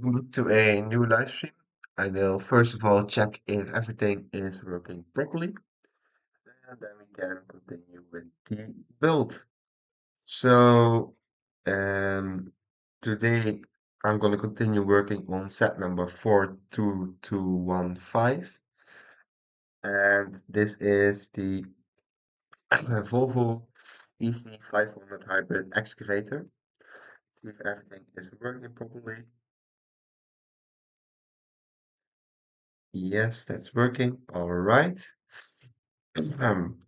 Welcome to a new live stream. I will first of all check if everything is working properly, and then we can continue with the build. So, um, today I'm going to continue working on set number 42215, and this is the Volvo EC500 Hybrid Excavator. See if everything is working properly. Yes, that's working. All right. Then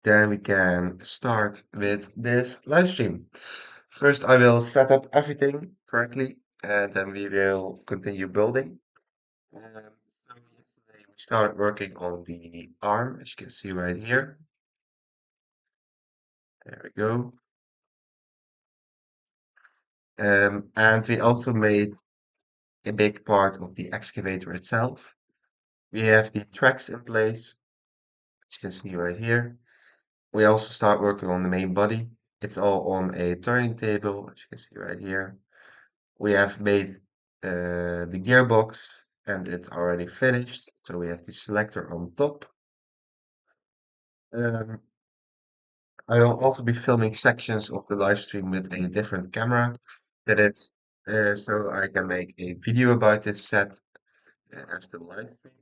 we can start with this live stream. First, I will set up everything correctly, and then we will continue building. So yesterday we started working on the arm, as you can see right here. There we go. And we also made a big part of the excavator itself. We have the tracks in place, as you can see right here. We also start working on the main body. It's all on a turning table, as you can see right here. We have made the gearbox and it's already finished. So we have the selector on top. Um, I will also be filming sections of the live stream with a different camera. That is, so I can make a video about this set as the live stream.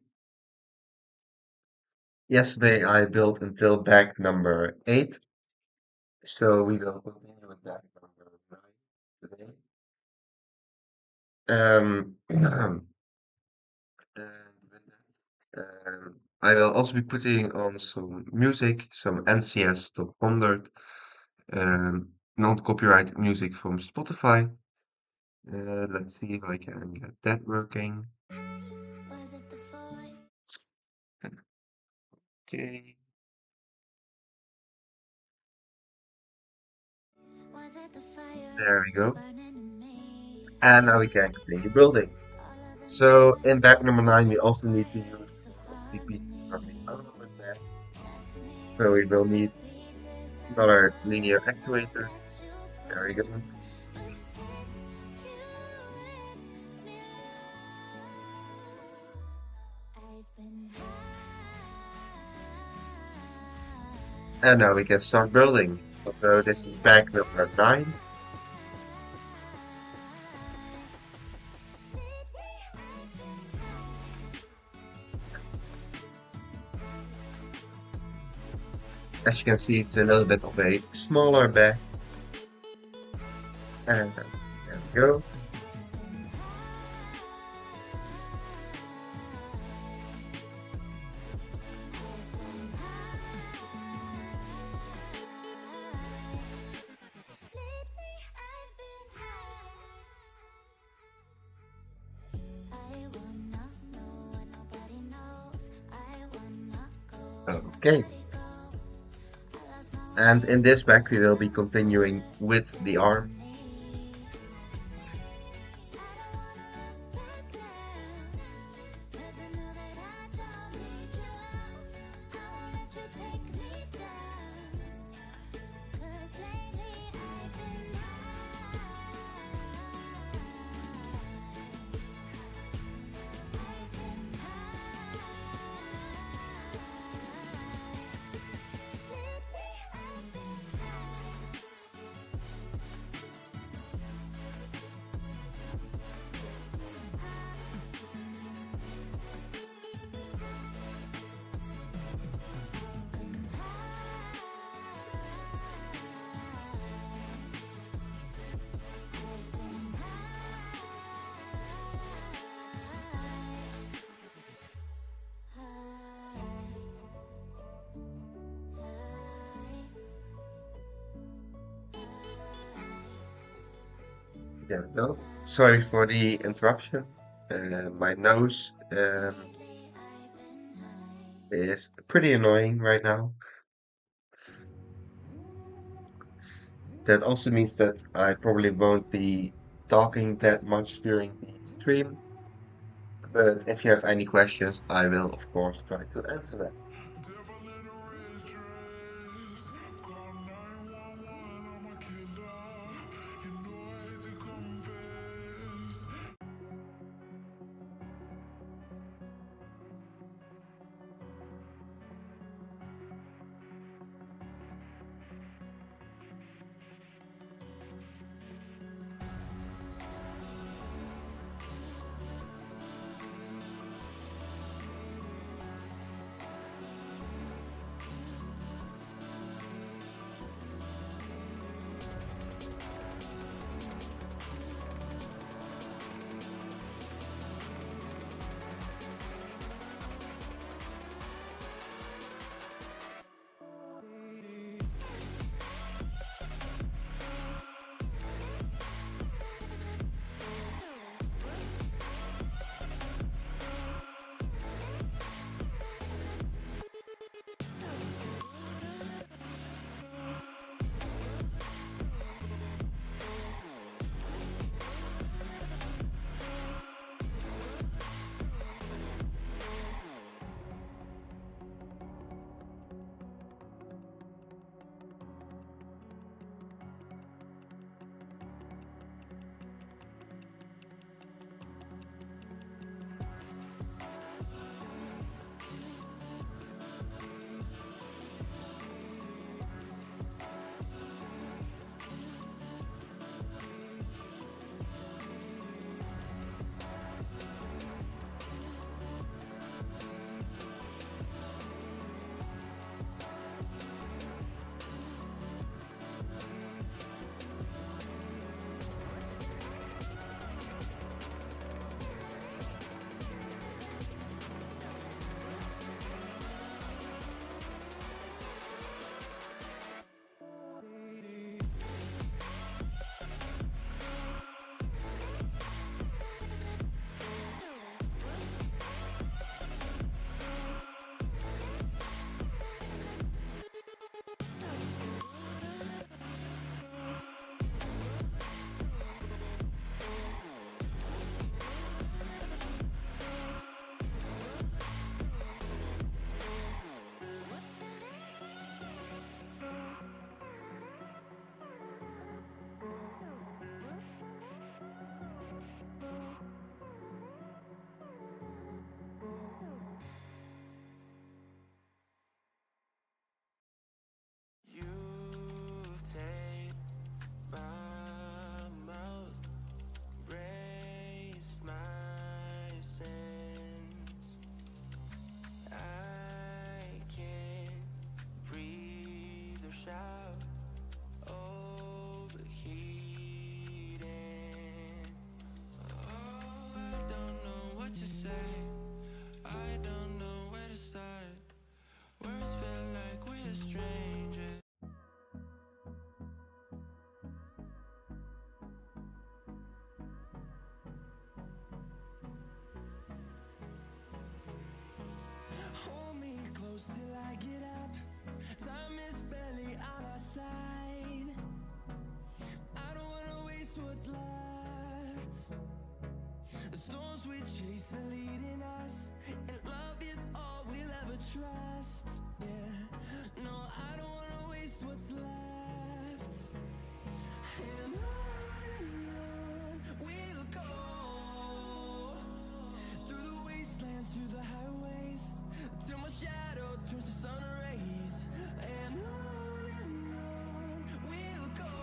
Yesterday I built until bag number 8. So we will continue with bag number 9 today. And with I will also be putting on some music, some NCS Top 100, non-copyright music from Spotify. Let's see if I can get that working. Okay, there we go. And now we can continue building. So in back number 9, we also need to use the piece from the other with that. So we will need another linear actuator. There we go. And now we can start building. So this is bag number 9. As you can see, it's a little bit of a smaller bag. And there we go. Okay. And in this bag, we will be continuing with the arm. There we go. Sorry for the interruption. My nose is pretty annoying right now. That also means that I probably won't be talking that much during the stream. But if you have any questions, I will, of course, try to answer them. without overheating. Oh, I don't know what to say. I don't know where to start. Words feel like we're strangers. Hold me close till I get up. Time is barely on our side. I don't wanna waste what's left. The storms we chase are leading us, and love is all we'll ever trust. Yeah, no, I don't wanna waste what's left. And on we'll go, through the wastelands, through the highways, till my shadow turns to sun rays. And on we'll go,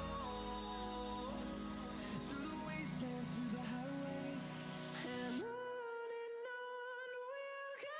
through the wastelands, through the highways, and on we'll go.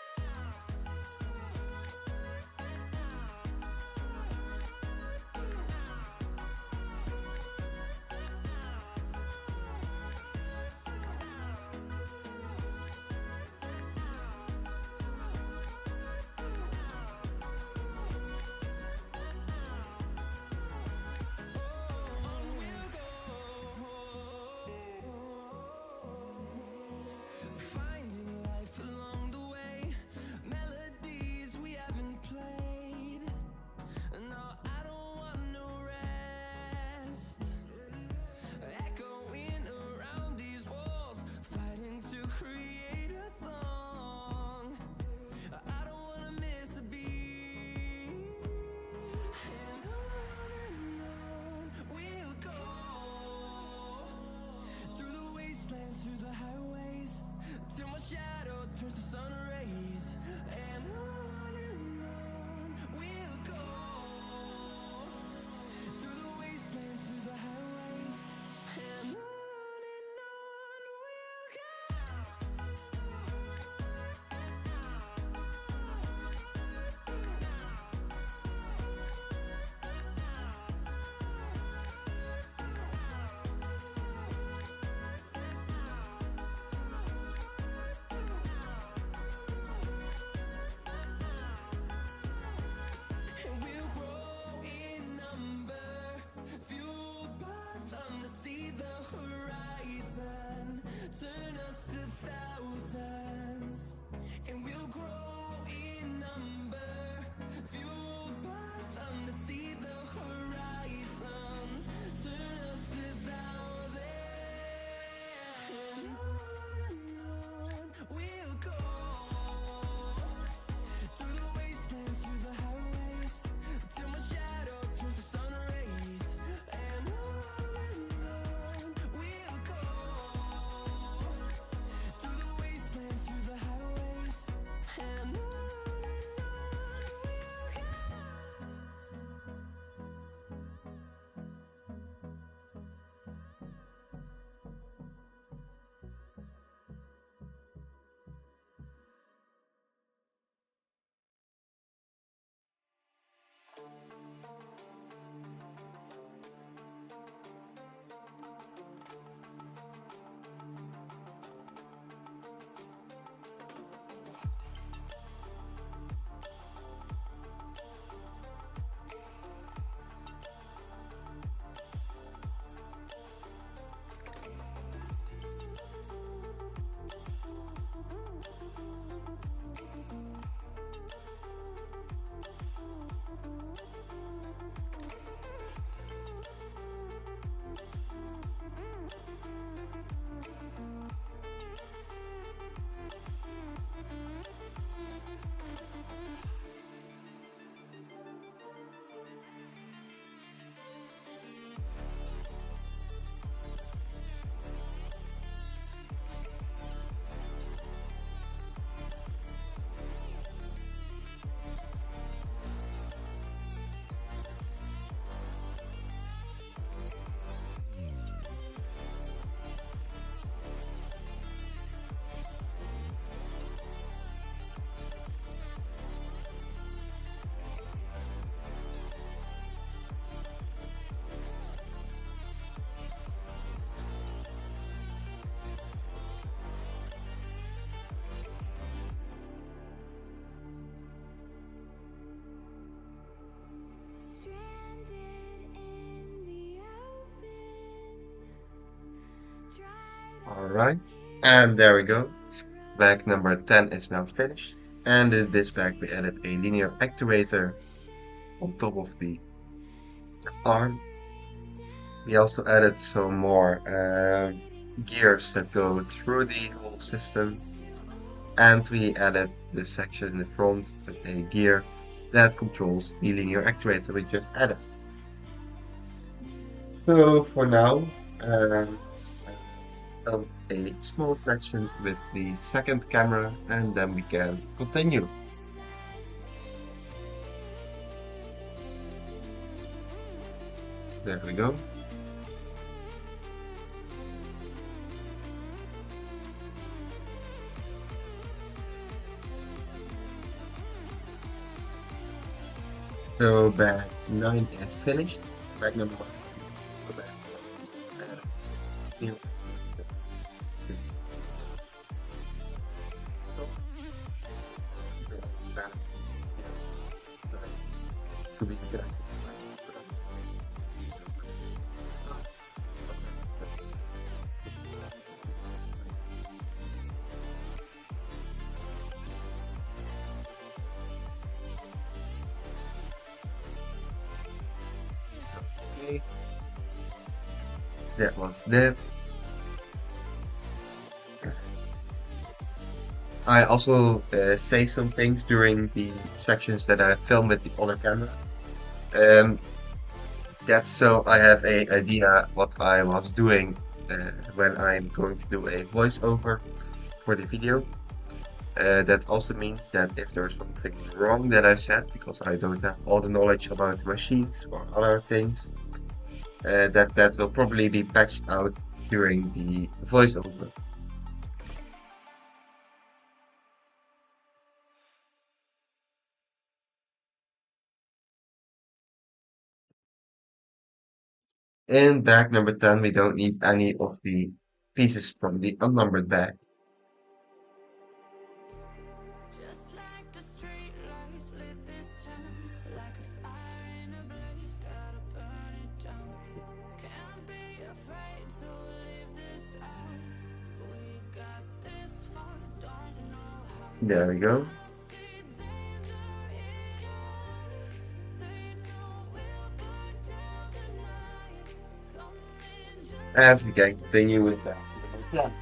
All right. And there we go. Bag number 10 is now finished. And in this bag, we added a linear actuator on top of the arm. We also added some more gears that go through the whole system. And we added this section in the front with a gear that controls the linear actuator we just added. So for now, a small section with the second camera, and then we can continue. There we go. So bag 9 is finished. Bag number 1. Go back. New. To be exact. Okay. That was that. I also say some things during the sections that I film with the other camera. Um, that's so I have a idea what I was doing when I'm going to do a voiceover for the video. That also means that if there's something wrong that I said, because I don't have all the knowledge about the machines or other things, that will probably be patched out during the voiceover. In bag number 10, we don't need any of the pieces from the unnumbered bag. Just like the street lights lit this town, like a fire in a blaze, gotta burn it down. Can't be afraid to leave this out. We got this far, don't know how. There we go. See danger in us. They know we'll burn down the night. Coming just And we can continue with bag number 10.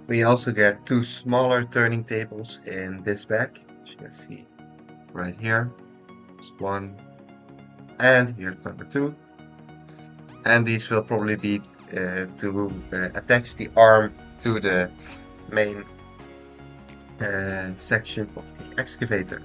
We also get two smaller turning tables in this bag, as you can see right here. There's one, and here's number two. And these will probably be to attach the arm to the main section of the excavator.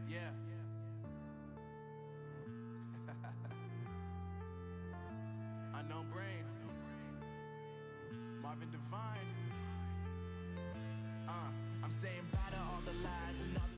Yeah. Unknown brain. Marvin Divine. I'm saying bye to all the lies and all the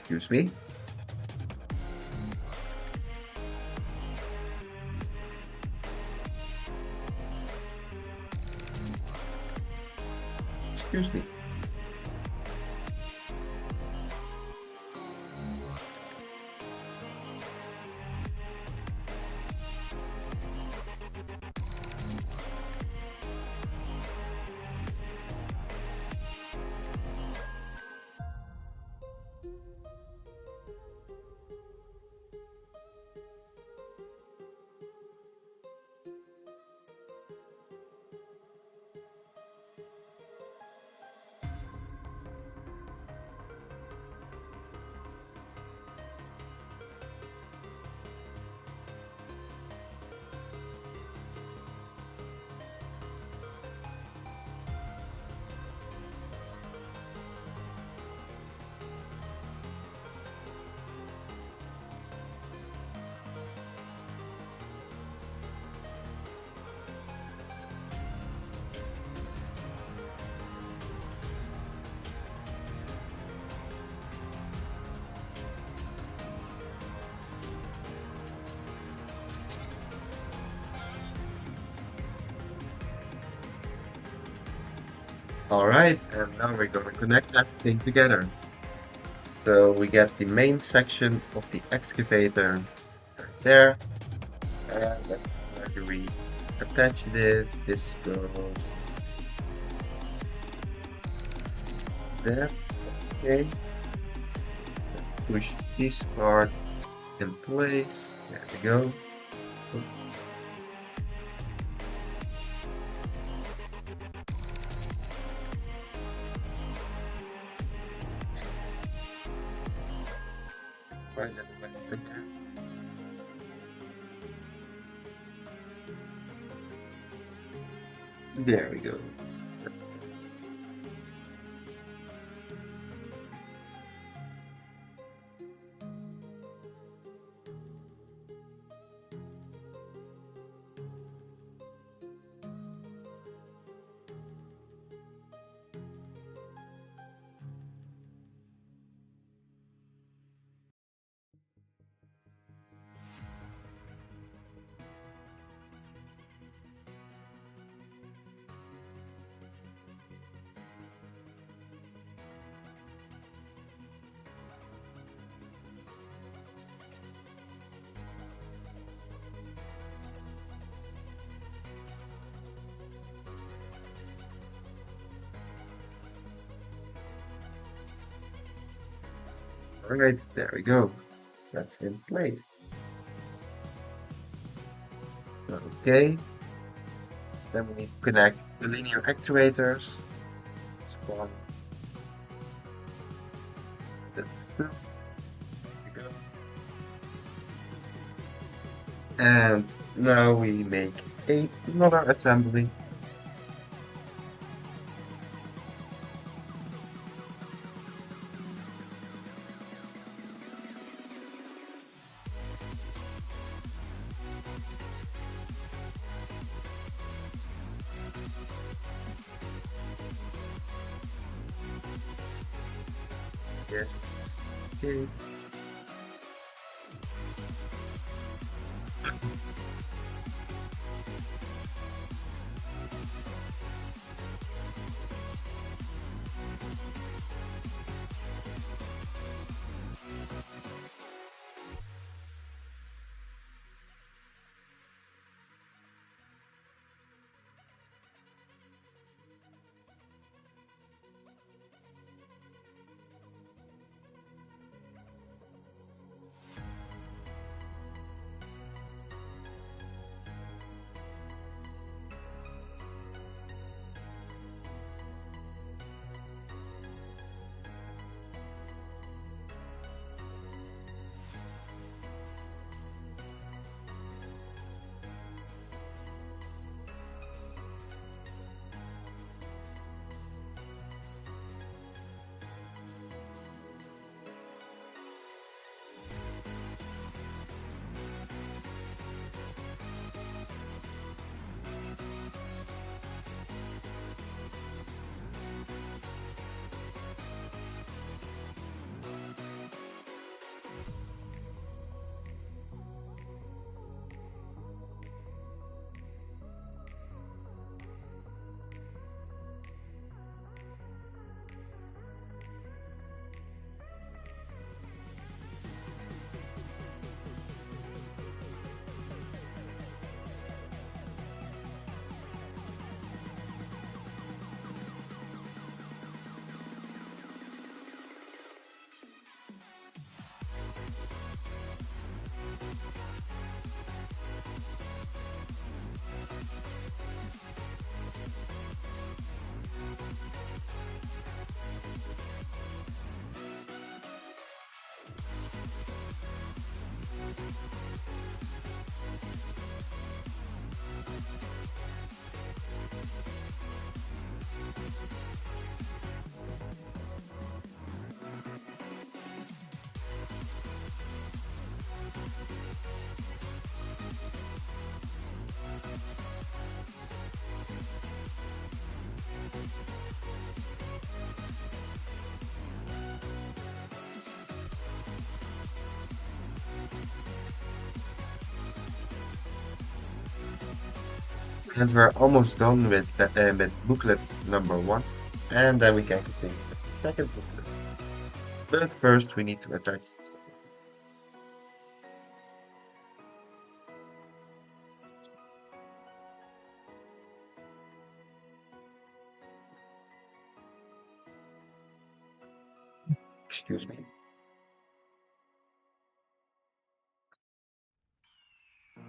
Excuse me. Excuse me. All right, and now we're going to connect everything together. So we get the main section of the excavator right there. And let's where do we attach this? This goes there. Okay. Push these parts in place. There we go. Right, that went in there. There we go. All right, there we go. That's in place. Okay, then we need to connect the linear actuators. That's one. That's two. There we go. And now we make another assembly. Yes. Okay. And we're almost done with booklet number one. And then we can continue with the second booklet. But first we need to attach. Excuse me.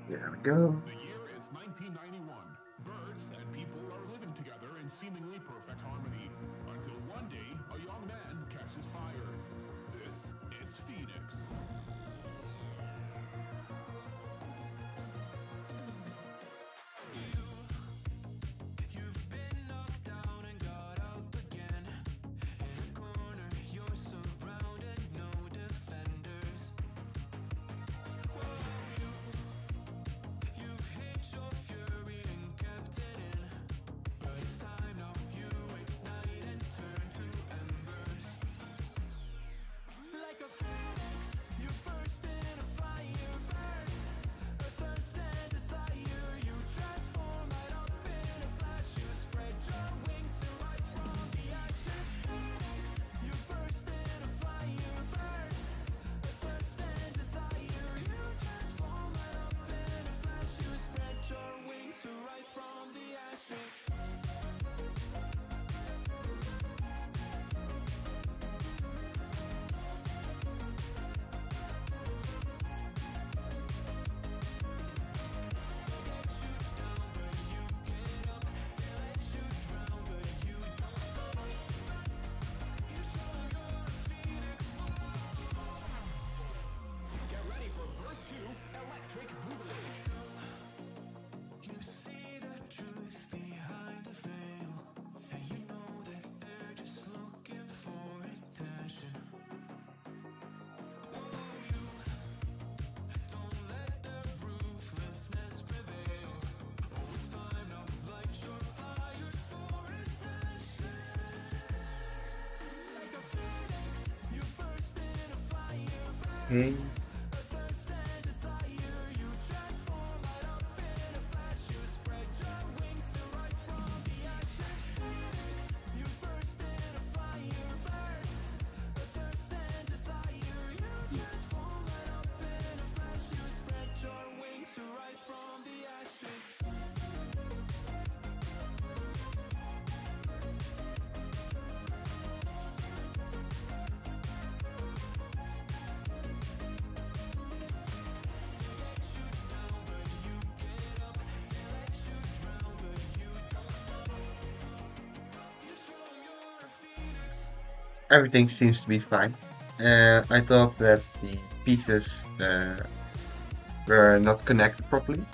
There we go. The year is 1991. Birds and people are living together in seemingly perfect harmony. Until one day, a young man catches fire. This is Phoenix. You've been knocked down and got up again. In a corner, you're surrounded, no defenders. You've hid your fury and kept it in. But it's time now, you ignite and turn to embers. Like a phoenix, you burst in a fire burn. A thirst and desire, you transform right up in a flash. You spread your wings and rise from the ashes. Phoenix, you burst in a fire burn. A thirst and desire, you transform right up in a flash. You spread your wings to rise from the ashes. Get ready for verse 2, Electric Boogaloo. You see the truth behind the veil, and you know that they're just looking for attention. Don't let the ruthlessness prevail. Oh, it's time now, light your fires for ascension. Like a phoenix, you burst in a fire burn. Okay. A thirst and desire, you transform right up in a flash. You spread your wings and rise from the ashes. Phoenix, you burst in a fire burn. A thirst and desire, you transform right up in a flash. You spread your wings to rise from the ashes. Everything seems to be fine. I thought that the pieces were not connected properly.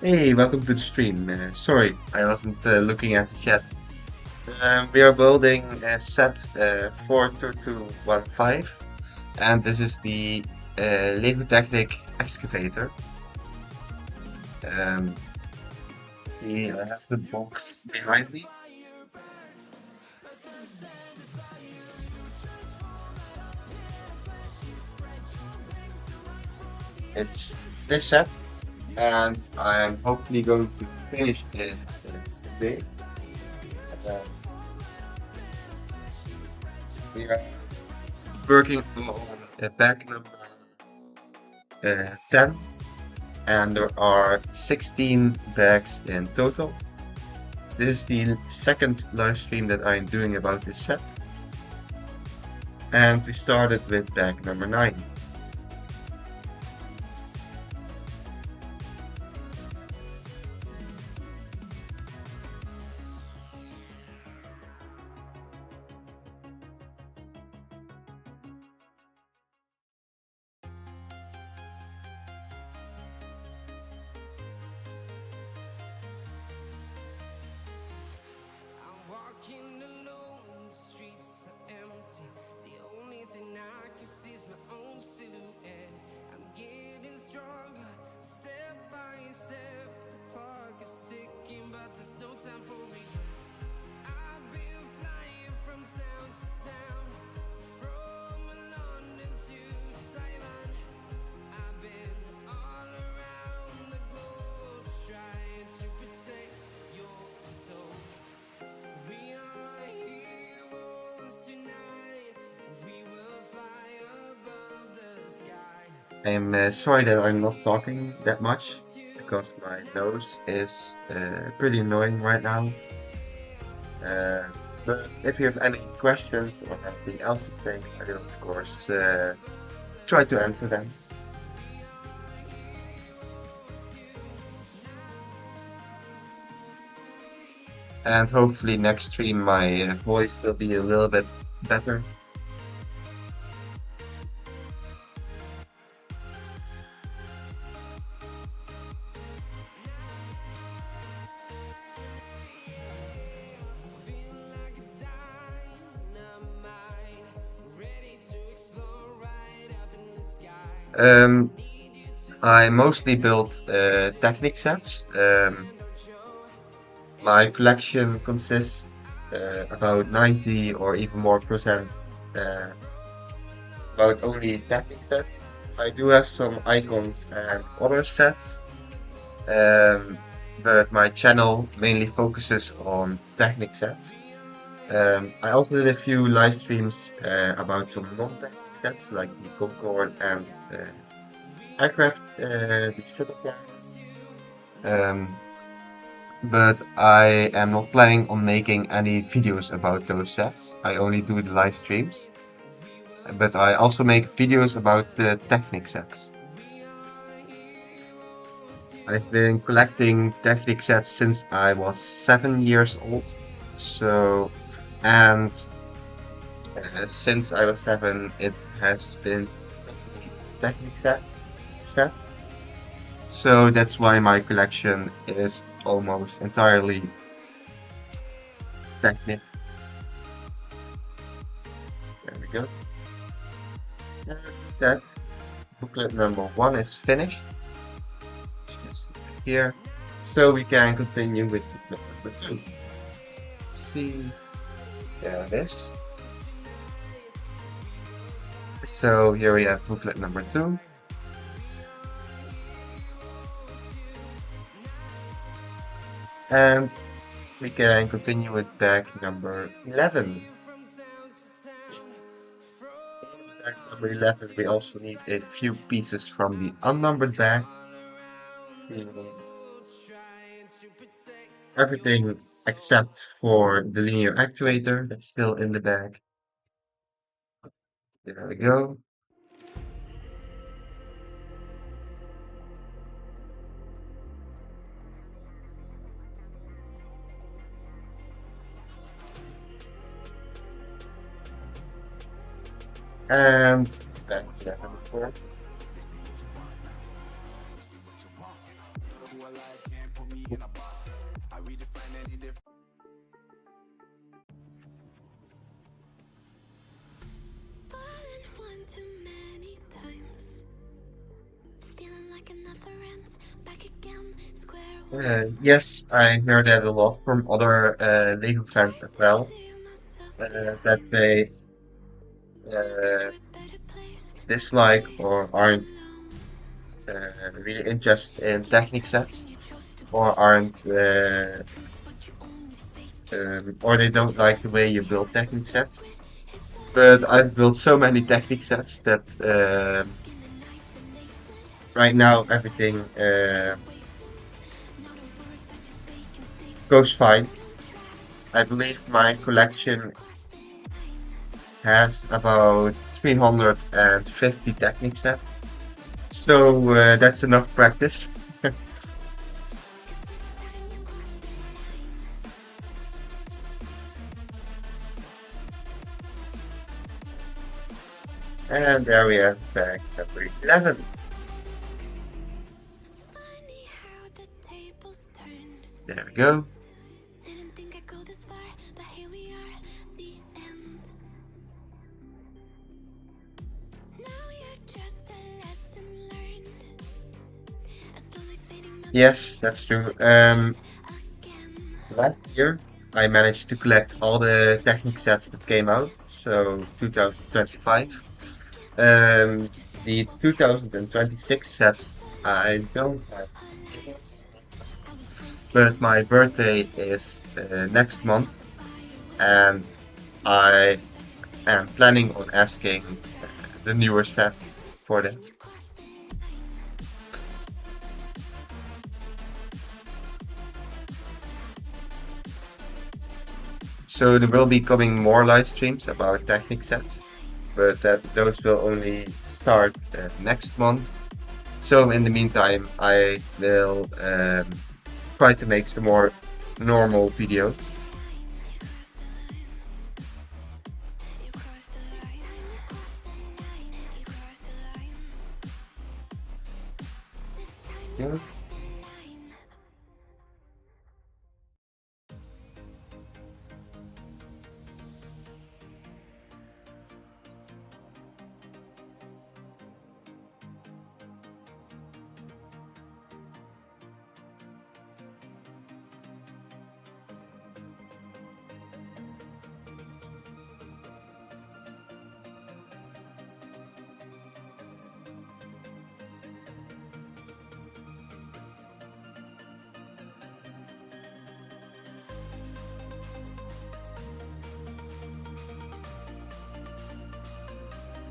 Hey, welcome to the stream. Sorry, I wasn't looking at the chat. We are building set 42215, and this is the Lego Technic excavator. We have the box behind me. It's this set, and I'm hopefully going to finish it today. Uh, we are working on bag number 10, and there are 16 bags in total. This is the second live stream that I'm doing about this set, and we started with bag number 9. I'm walking alone, the streets are empty. The only thing I can see is my own I'm sorry that I'm not talking that much because my nose is pretty annoying right now. Uh, but if you have any questions or anything else to say, I will of course try to answer them. And hopefully next stream my voice will be a little bit better. Um, I mostly build Technic sets. My collection consists about 90 or even more percent uh, about only Technic sets. I do have some icons and other sets, um, but my channel mainly focuses on Technic sets. I also did a few live streams about some non-Technic sets like the Concorde and aircraft, the shuttlecraft. Um, but I am not planning on making any videos about those sets. I only do the live streams. But I also make videos about the Technic sets. I've been collecting Technic sets since I was 7 years old. So, and since I was seven, it has been Technic set. So that's why my collection is almost entirely Technic. There we go. And that booklet number one is finished. Just here. So we can continue with booklet number two. Let's see. There it is. So here we have booklet number two. And we can continue with bag number 11. In bag number 11, we also need a few pieces from the unnumbered bag. Everything except for the linear actuator that's still in the bag. There we go. And bag 11 before. Fallen one too many times. Feeling like it never ends. Back again, square one. Yes, I hear that a lot from other Lego fans as well. Leave myself That behind. they Looking uh, for a better place. dislike or aren't Alone. really interested in Technic sets, And you chose to or break me. aren't But you only fake it. or they don't like the way you build Technic sets. It's what I But do. I've built so many Technic sets that In an isolated. right now everything Not a word that you say can save goes me. fine. I've been I trying believe my collection across the line. has about 350 Technic sets. So that's enough practice. And there we have bag number 11. Funny how the tables turned. There we go. Didn't think I'd go this far, but here we are, the end. Now you're just a lesson learned. A slowly fading Yes, memory that's true. again. Last year I managed to collect all the Technic sets that came out, so 2025. Um, the 2026 sets I don't have, but my birthday is next month, and I am planning on asking the newer sets for that. So there will be coming more live streams about Technic sets, but those will only start next month. So in the meantime, I will try to make some more normal videos. Yeah.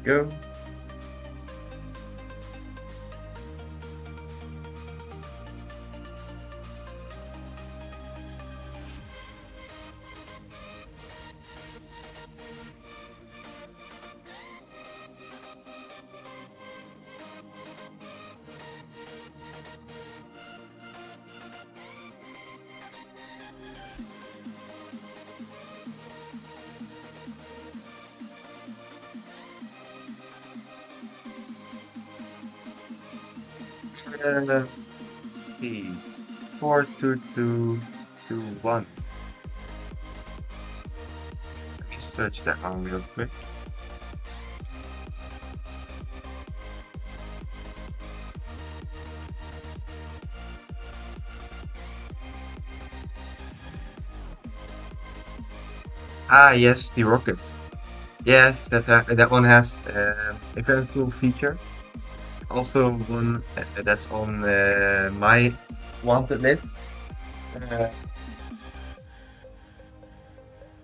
Go. Let's see. 42221. Let me search that one real quick. Ah, yes, the rocket. Yes, that one has a very cool feature. Also, one that's on my wanted list. Uh,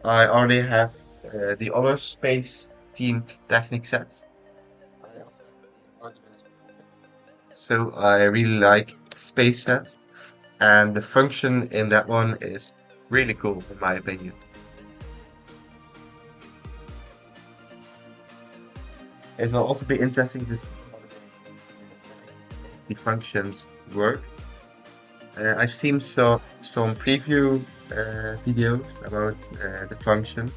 I already have the other space themed Technic sets. I also have the Artemis rocket. So I really like space sets, and the function in that one is really cool, in my opinion. It will also be interesting to see how the functions work. I've seen some preview videos about the function,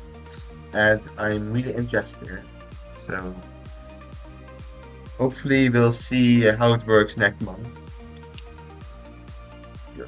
and I'm really interested in it. So hopefully we'll see how it works next month. Yeah.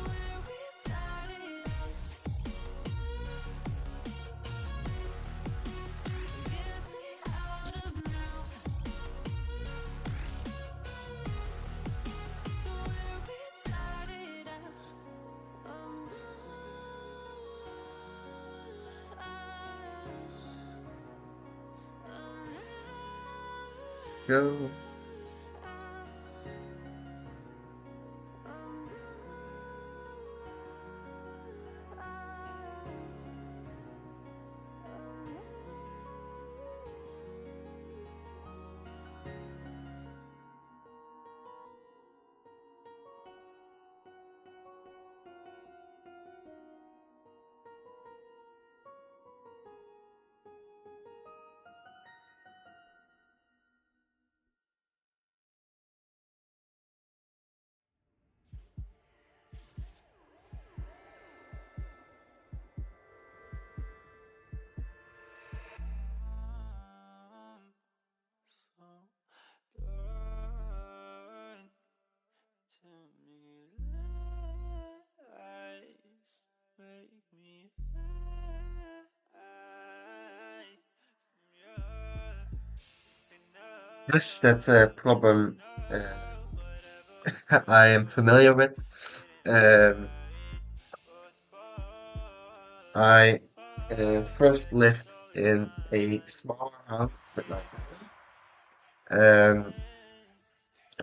where we started. Get me out of now. Don't Go. So good to me, lies make me high from your Yes, that's a problem I am familiar with. Um, I first lived in a smaller house with my parents. Um,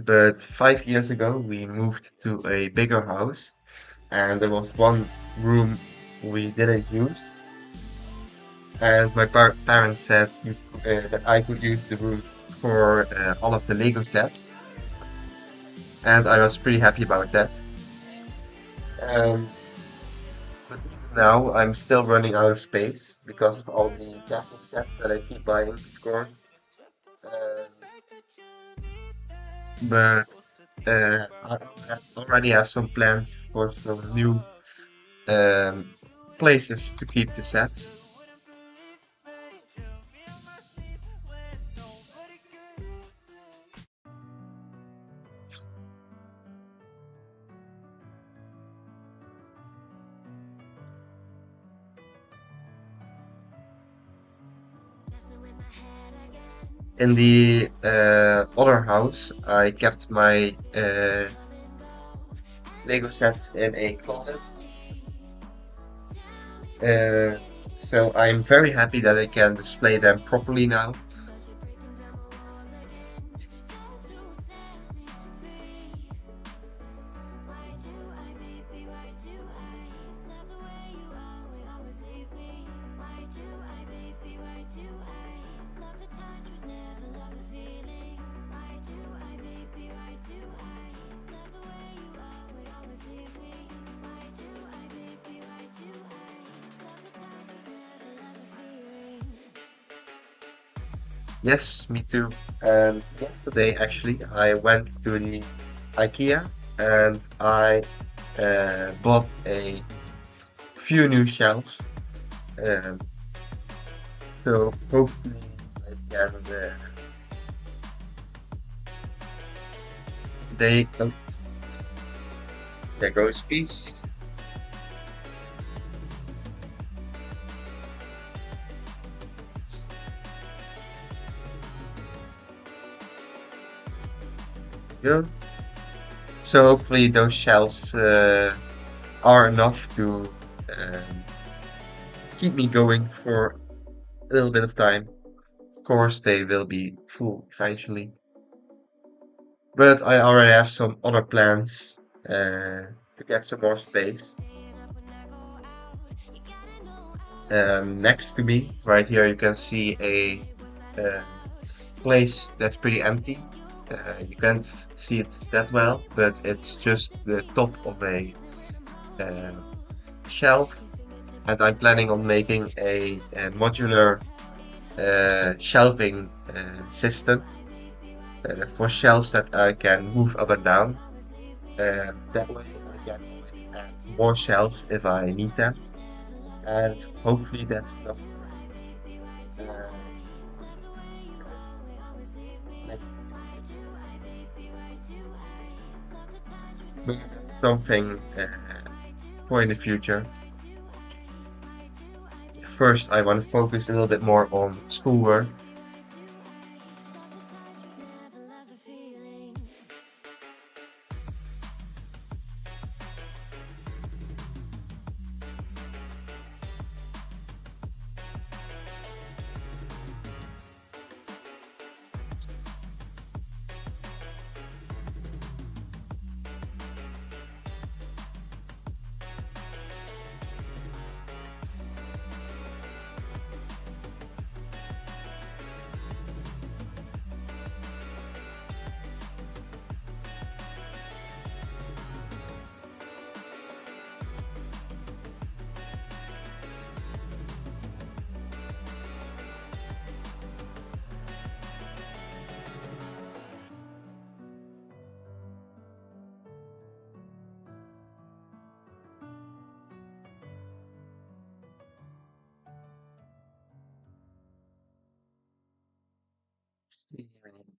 but 5 years ago, we moved to a bigger house, and there was one room we didn't use. And my parents said that I could use the room for all of the Lego sets, and I was pretty happy about that. Um, but even now, I'm still running out of space because of all the Catholic sets that I keep buying, of course. Um, but I already have some plans for some new um, places to keep the sets. Messing with my head again. In the other house, I kept my Come and go. Lego sets in a closet. Tell me why Uh, did it so I'm very happy that I can display them properly now. but you're breaking down my walls again just to set me free. Why do I, baby, why do I love the way you always leave me? Why do I, baby, why do I love the touch but never love the feeling? Why do I, baby, why do I love the way you always leave me? Why do I, baby, why do I love the touch but never love the feeling? Yes, me too. And yesterday, actually, I went to the IKEA and I bought a few new shelves. Um, so hopefully I can. They oh, there goes peace. Yeah. So hopefully those shelves are enough to um, keep me going for a little bit of time. Of course, they will be full eventually, but I already have some other plans to get some more space. Staying up when I go out, you gotta know Next to me, right here, you can see a uh, place that's pretty empty. You can't see it that well, but it's just the top of a uh, shelf, and I'm planning on making a modular shelving system for shelves that I can move up and down. That way I can always add more shelves if I need them, and hopefully that's enough for next year. But that's something for in the future. First, I want to focus a little bit more on schoolwork.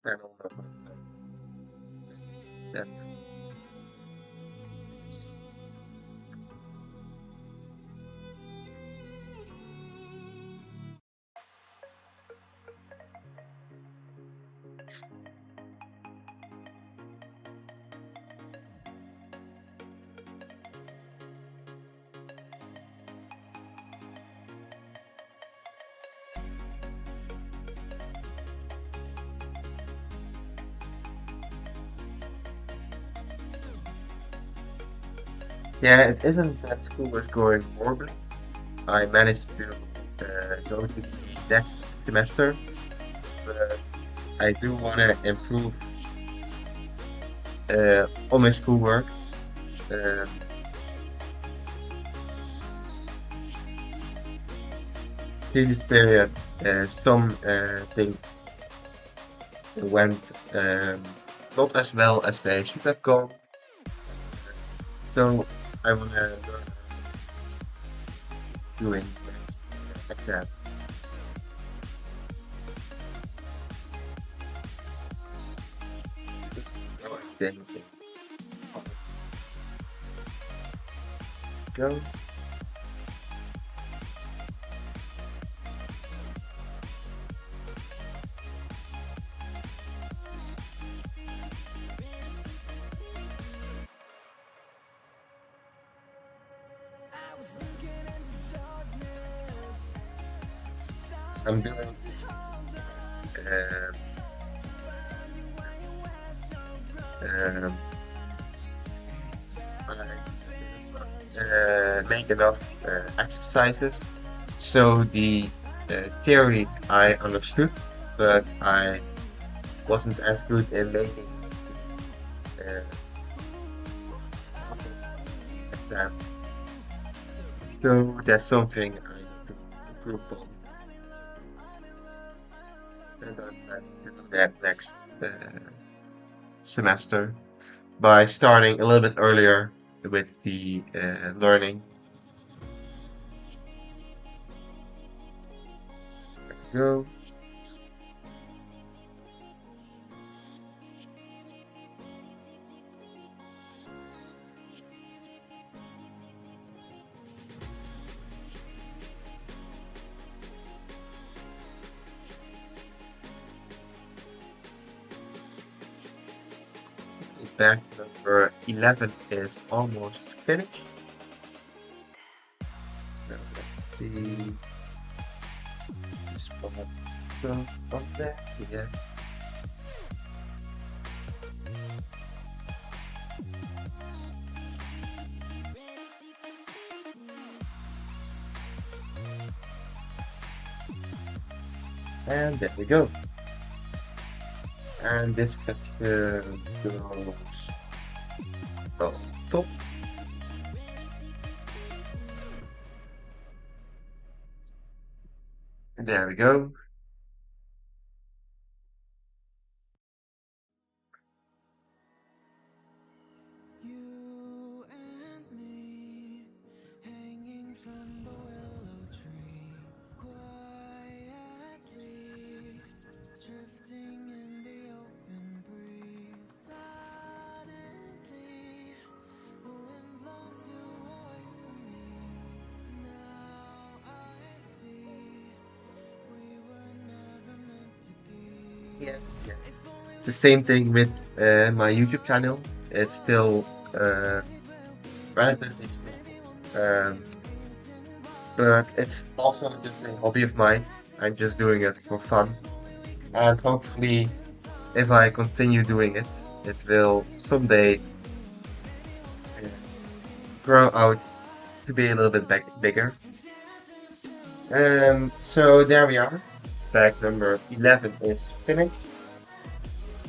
panel number that. Yeah, it isn't that school is going horribly. I managed to go to the next semester, but I do want to improve on my schoolwork. Um, Previous period, some things went not as well as they should have gone. So I want to learn doing exam. Oh, then go. I'm doing um, um, I make enough exercises. So the theory I understood, but I wasn't as good in making uh, exam. So that's something I need to improve on, and I'm planning to do that next semester by starting a little bit earlier with the learning. Go. Back number 11 is almost finished. Now let's see. Spot on there. Yes. And there we go. And this section goes on top. There we go. You and me, hanging from the willow tree, quietly drifting in the open breeze. Suddenly, the wind blows you away from me. Now I see we were never meant to be. Yes, yes. It's the same thing with my YouTube channel. It's still relatively small. But it's also just a hobby of mine. I'm just doing it for fun. And hopefully, if I continue doing it, it will someday uh, grow out to be a little bit bigger. So there we are. Bag number 11 is finished.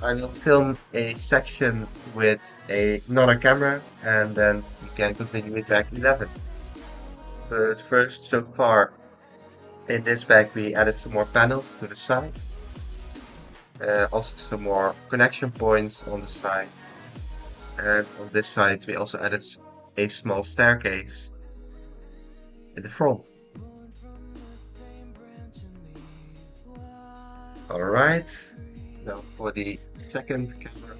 I will film a section with another camera and then we can continue with bag 11. But first, so far in this bag, we added some more panels to the side. Also some more connection points on the side. And on this side, we also added a small staircase in the front. All right. Now for the second camera.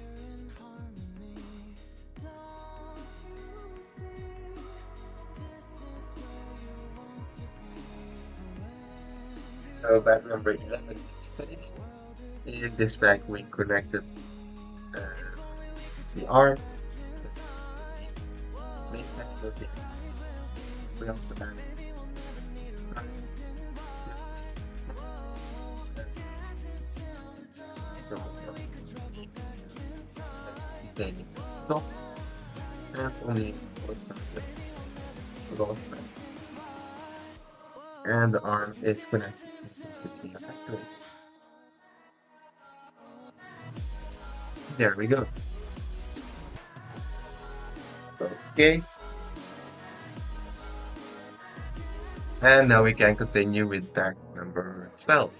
So bag number 11 is finished. In this bag we connected uh, the arm, the main bag with the we also added containing top and only and the arm is connected to the factory. There we go. Okay. And now we can continue with bag number 12.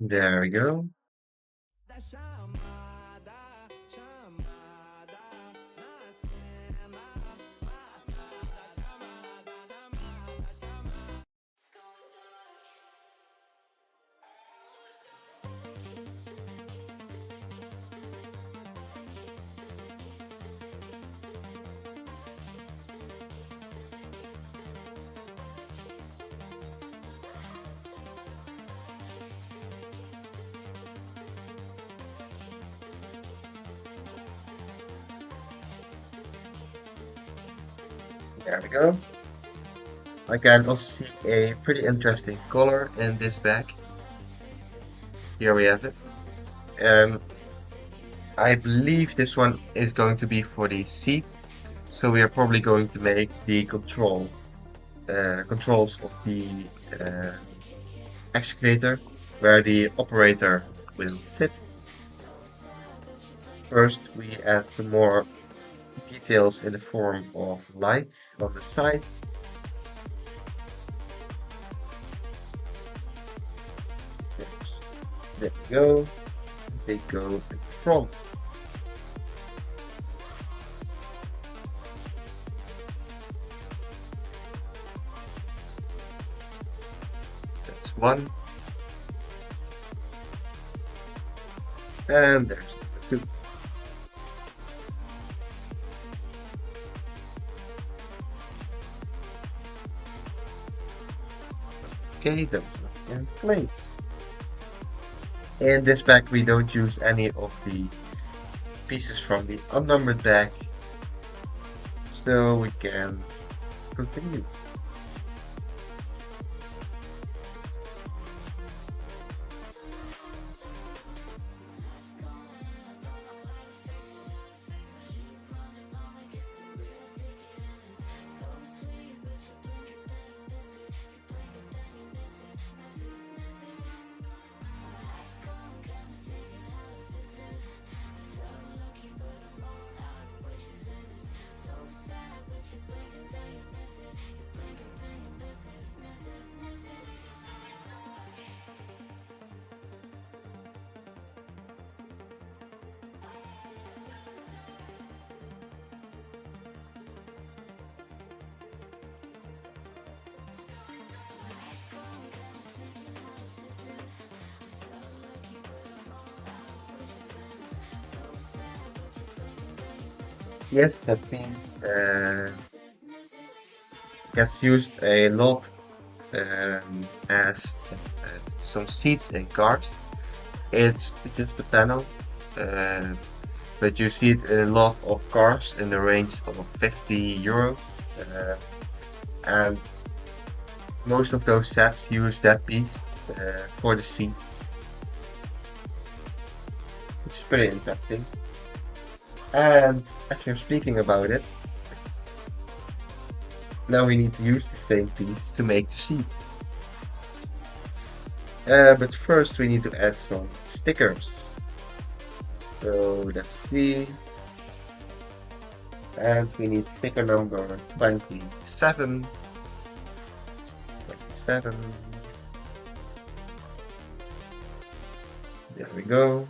There we go. There we go. I can also see a pretty interesting color in this bag. Here we have it. I believe this one is going to be for the seat. So we are probably going to make the controls of the excavator where the operator will sit. First we add some more details in the form of lights on the side. There we go. They go in front. That's one. And there's number two. Okay, those are in place. In this bag we don't use any of the pieces from the unnumbered bag, so we can continue. Yes, that thing gets used a lot as some seats in cars. It's just a panel, uh, but you see it in a lot of cars in the range of 50 euros. And most of those sets use that piece for the seat. It's pretty interesting. And after speaking about it, now we need to use the same piece to make the seat. But first we need to add some stickers. So let's see. And we need sticker number 27. 27. There we go.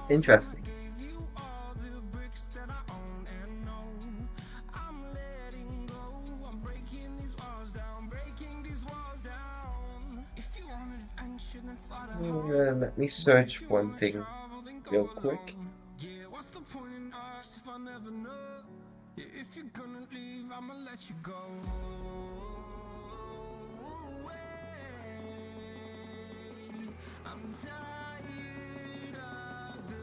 Interesting. Let me search one thing real quick. If you're gonna leave, I'ma let you go. I'm tired of the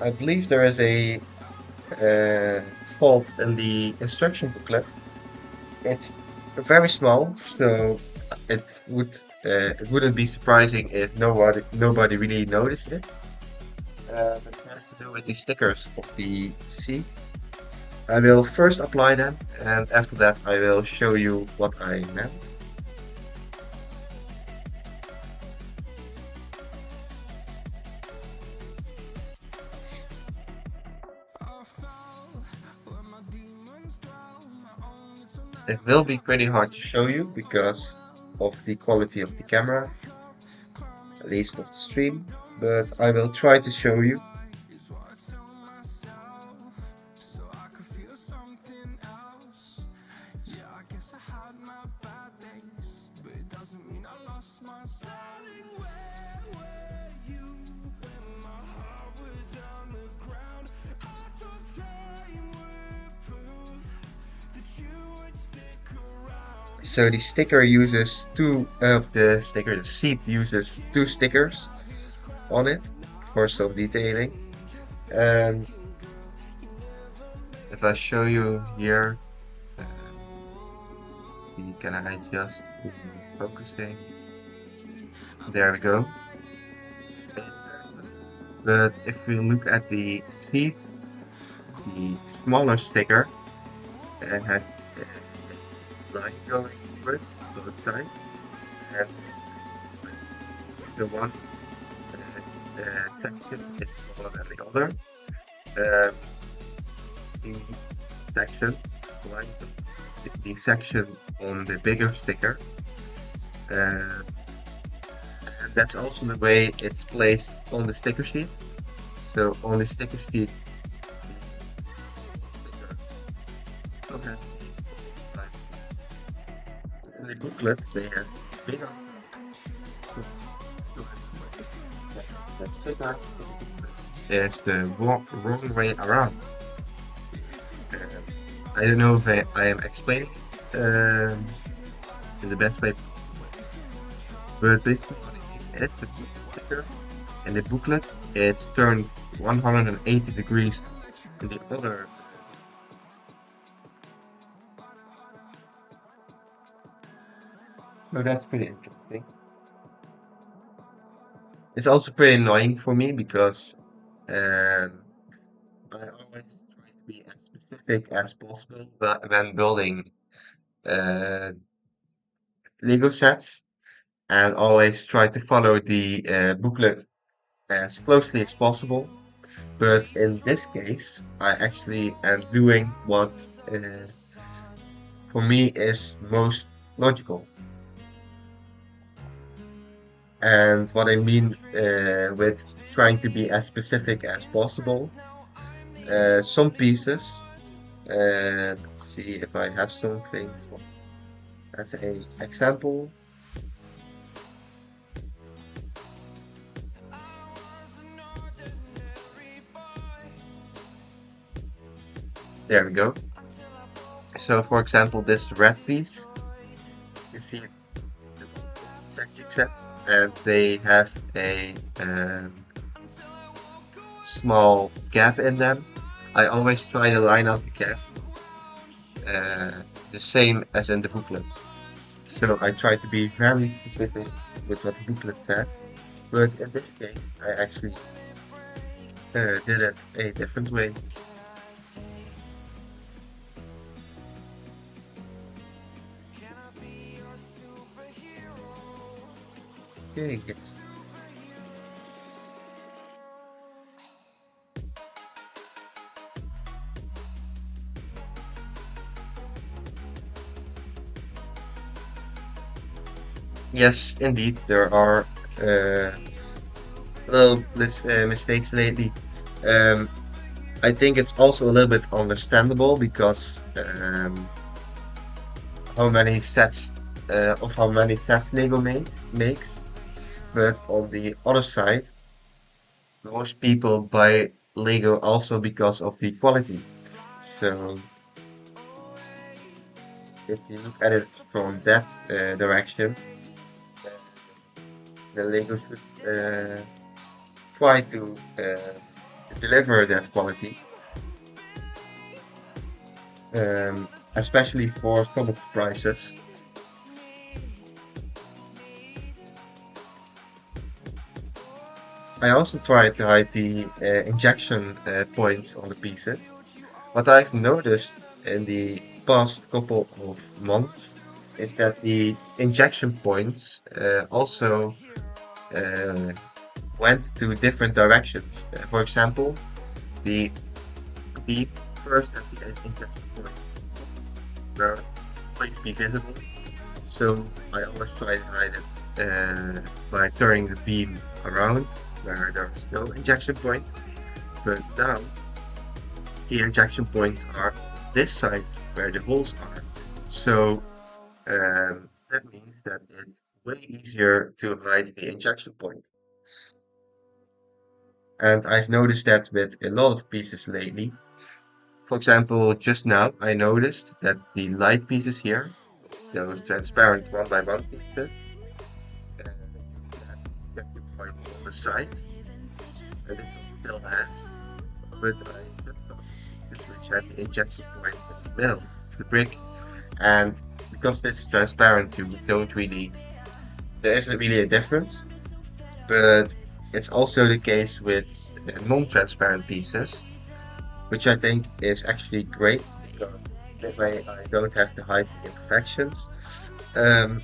I believe there is a fault in the instruction booklet. It's very small, so it wouldn't be surprising if nobody really noticed it. But it has to do with the stickers of the seat. I will first apply them, and after that I will show you what I meant. It will be pretty hard to show you because of the quality of the camera, at least of the stream, but I will try to show you. So the sticker uses the seat uses two stickers on it for some detailing. And if I show you here, let's see, can I adjust the focusing? There we go. But if we look at the seat, the smaller sticker has a line going over it, both sides, and the one section is smaller than the other. Uh, the section, line, the section on the bigger sticker, and that's also the way it's placed on the sticker sheet. So on the sticker sheet, okay. In the booklet, they have bigger. The sticker is the wrong way around. Uh, I don't know if I am explaining in the best way, but basically it's the sticker in the booklet. It's turned 180 degrees in the other. So that's pretty interesting. It's also pretty annoying for me because um, I always try to be as specific as possible when building uh, Lego sets, and always try to follow the booklet as closely as possible. But in this case, I actually am doing what for me is most logical. And what I mean with trying to be as specific as possible, some pieces, let's see if I have something. as a example. There we go. So for example, this red piece, you see the Technic set, and they have a small gap in them. I always try to line up the gap the same as in the booklet. So I try to be very specific with what the booklet said, but in this case, I actually did it a different way. Okay, yes. Yes, indeed, there are little mistakes lately. Um, I think it's also a little bit understandable because how many sets Lego makes. But on the other side, most people buy Lego also because of the quality. So if you look at it from that direction, uh, the Lego should try to deliver that quality, especially for some of the prices. I also try to hide the injection points on the pieces. What I've noticed in the past couple of months is that the injection points also uh, went to different directions. For example, the beam first at the injection point were always be visible, so I always try to hide it by turning the beam around where there's no injection point. But now the injection points are on this side where the holes are. So that means that it's way easier to hide the injection point. And I've noticed that with a lot of pieces lately. For example, just now I noticed that the light pieces here, those transparent one by one pieces, used to have the injection point on the side, and this one still has. But I just saw pieces which had the injection point in the middle of the brick, and because this is transparent, you don't really, there isn't really a difference. But it's also the case with non-transparent pieces, which I think is actually great because that way I don't have to hide the imperfections. Um,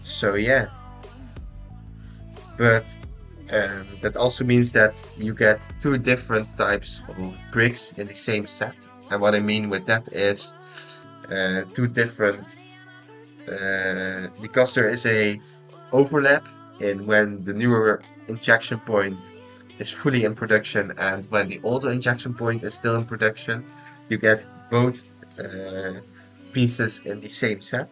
so yeah, but that also means that you get two different types of bricks in the same set. And what I mean with that is two different because there is a overlap in when the newer injection point is fully in production and when the older injection point is still in production, you get both uh, pieces in the same set.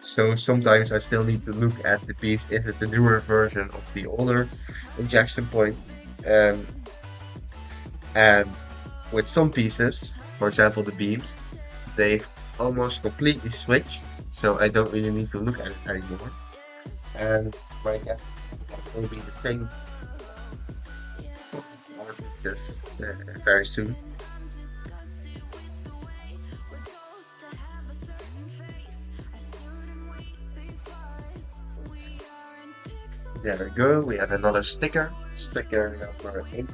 So sometimes I still need to look at the piece if it's the newer version of the older injection point. Um, and with some pieces, for example the beams, they've almost completely switched, so I don't really need to look at it anymore. And my guess will be the same for other pieces very soon. There we go. We have another sticker. Sticker number 8.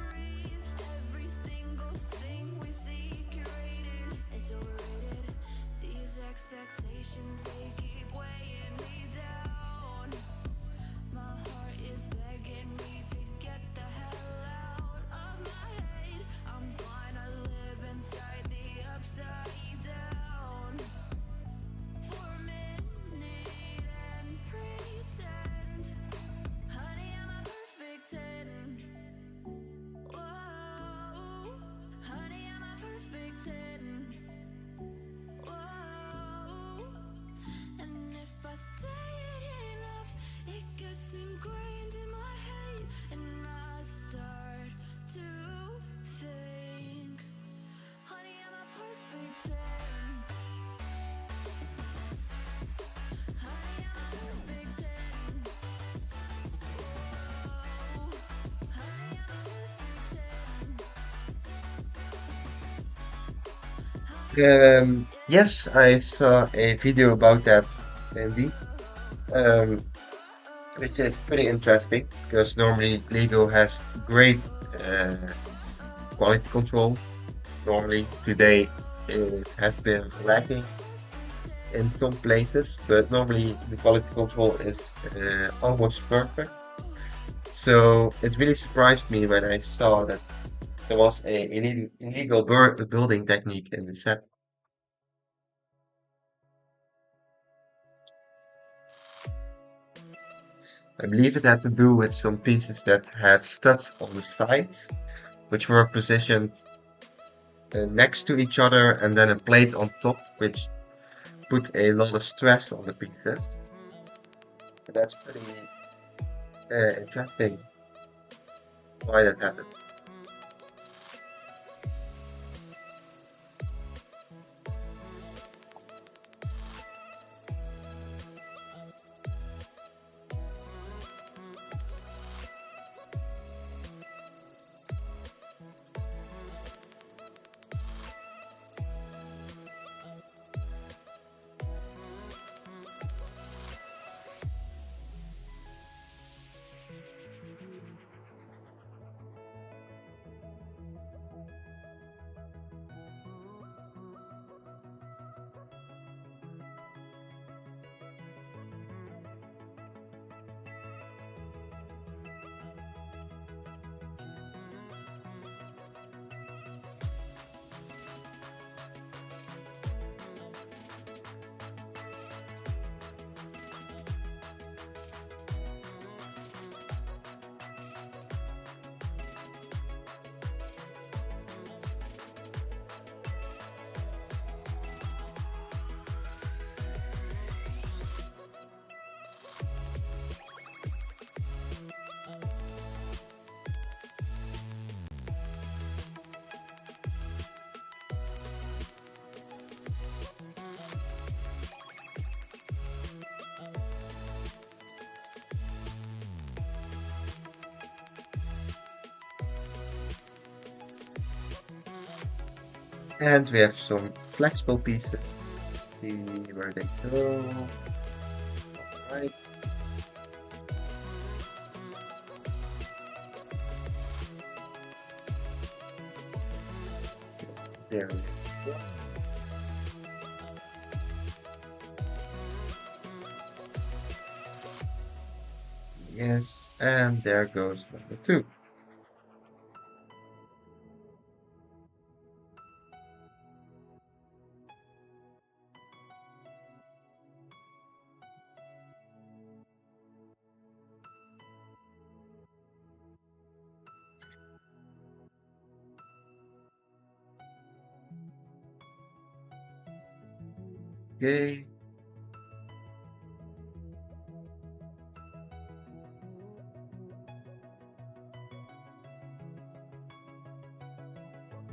It's ingrained in my head, and I start to think, honey, I'm a perfect 10. Honey, I'm a perfect 10. Whoa. Honey, I'm a perfect 10. Yes, I saw a video about that indeed, um, which is pretty interesting because normally Lego has great uh, quality control. Normally today it has been lacking in some places, but normally the quality control is almost perfect. So it really surprised me when I saw that there was a illegal building technique in the set. I believe it had to do with some pieces that had studs on the sides, which were positioned next to each other, and then a plate on top, which put a lot of stress on the pieces. And that's pretty interesting why that happened. And we have some flexible pieces. See where they go. Right. There we go. Yes, and there goes number two. Okay,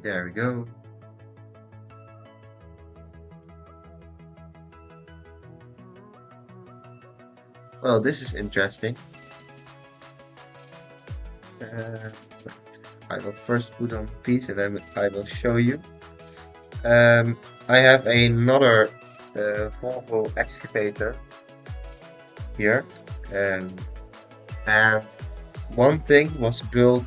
there we go. Well, this is interesting. But I will first put on the piece and then I will show you. I have another Volvo excavator here, and one thing was built,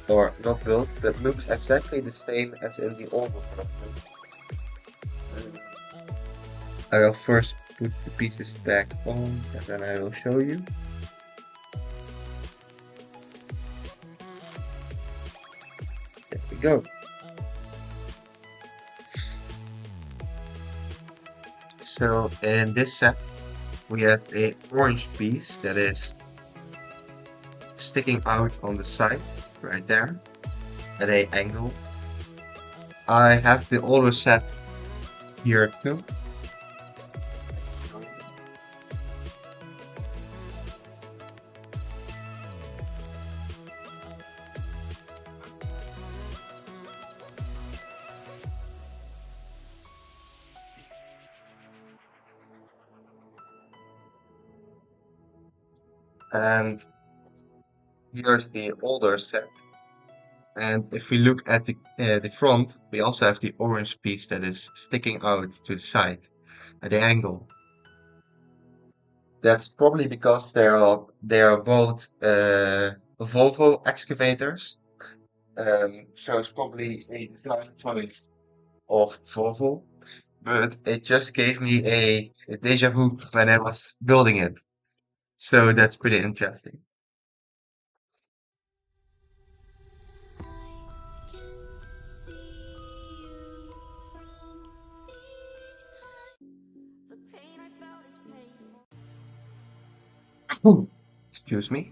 or not built, but looks exactly the same as in the older production. I will first put the pieces back on and then I will show you. There we go. So in this set we have a orange piece that is sticking out on the side right there at a angle. I have the older set here too. And here's the older set. And if we look at the front, we also have the orange piece that is sticking out to the side at the angle. That's probably because they are both Volvo excavators. So it's probably a design choice of Volvo, but it just gave me a deja vu when I was building it. So that's pretty interesting. I can see you from behind. The pain I felt is paid for. Excuse me.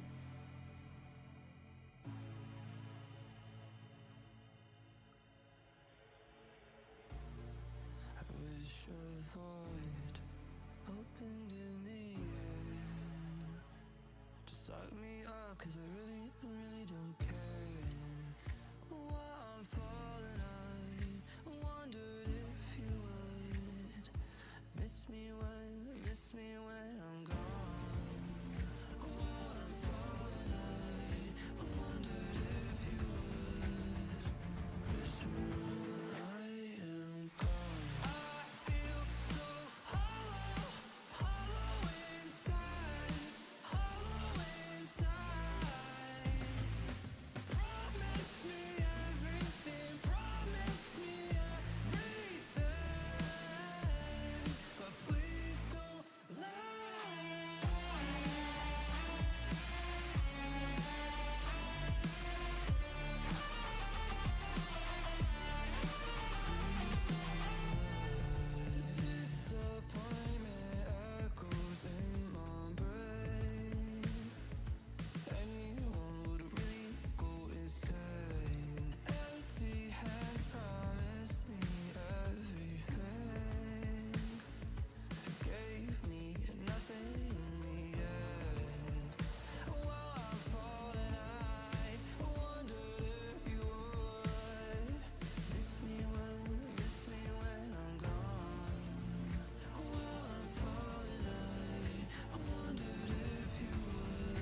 I wish a void opened in the air to suck me up, 'cause I really don't care. While I'm falling, I wondered if you would miss me when I'm gone. While I'm falling, I wondered if you would miss me when I am gone. I feel so hollow, hollow inside, hollow inside. Promise me everything, promise me everything, but please don't lie. Disappointment echoes in my brain. Anyone would really go insane. Empty hands promised me everything. Gave me nothing in the end. While I'm falling, I wondered if you would miss me when I'm gone. While I'm falling, I wondered if you would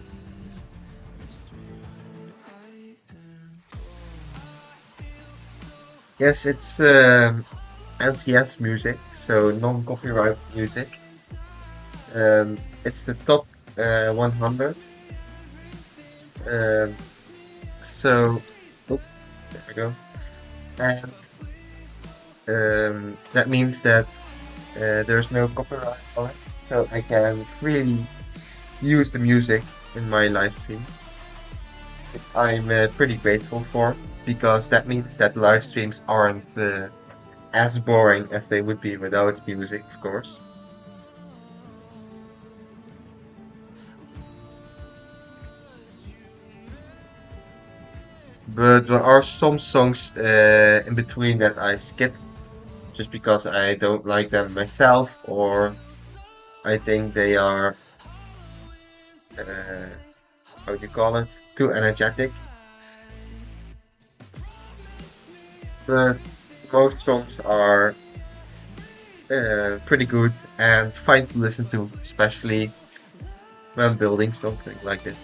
miss me when I am gone. Yes, it's LTS music, so non-copyright music. It's the top 100. Um, so, oh, there we go. And that means that there's no copyright on it, so I can freely use the music in my live stream. I'm pretty grateful for, because that means that live streams aren't as boring as they would be without music, of course. But there are some songs in between that I skip just because I don't like them myself, or I think they are, uh, how do you call it, too energetic. But most songs are pretty good and fine to listen to, especially when building something like this.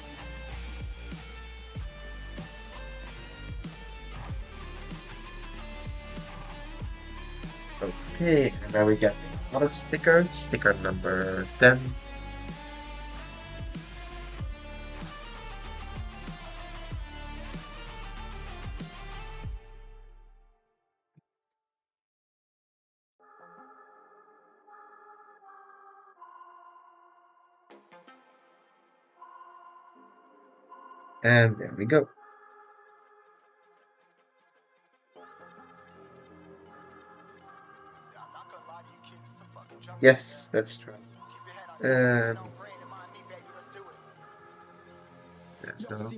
Okay, and now we get another sticker, sticker number 10. And there we go. Yes, that's true. Um, so,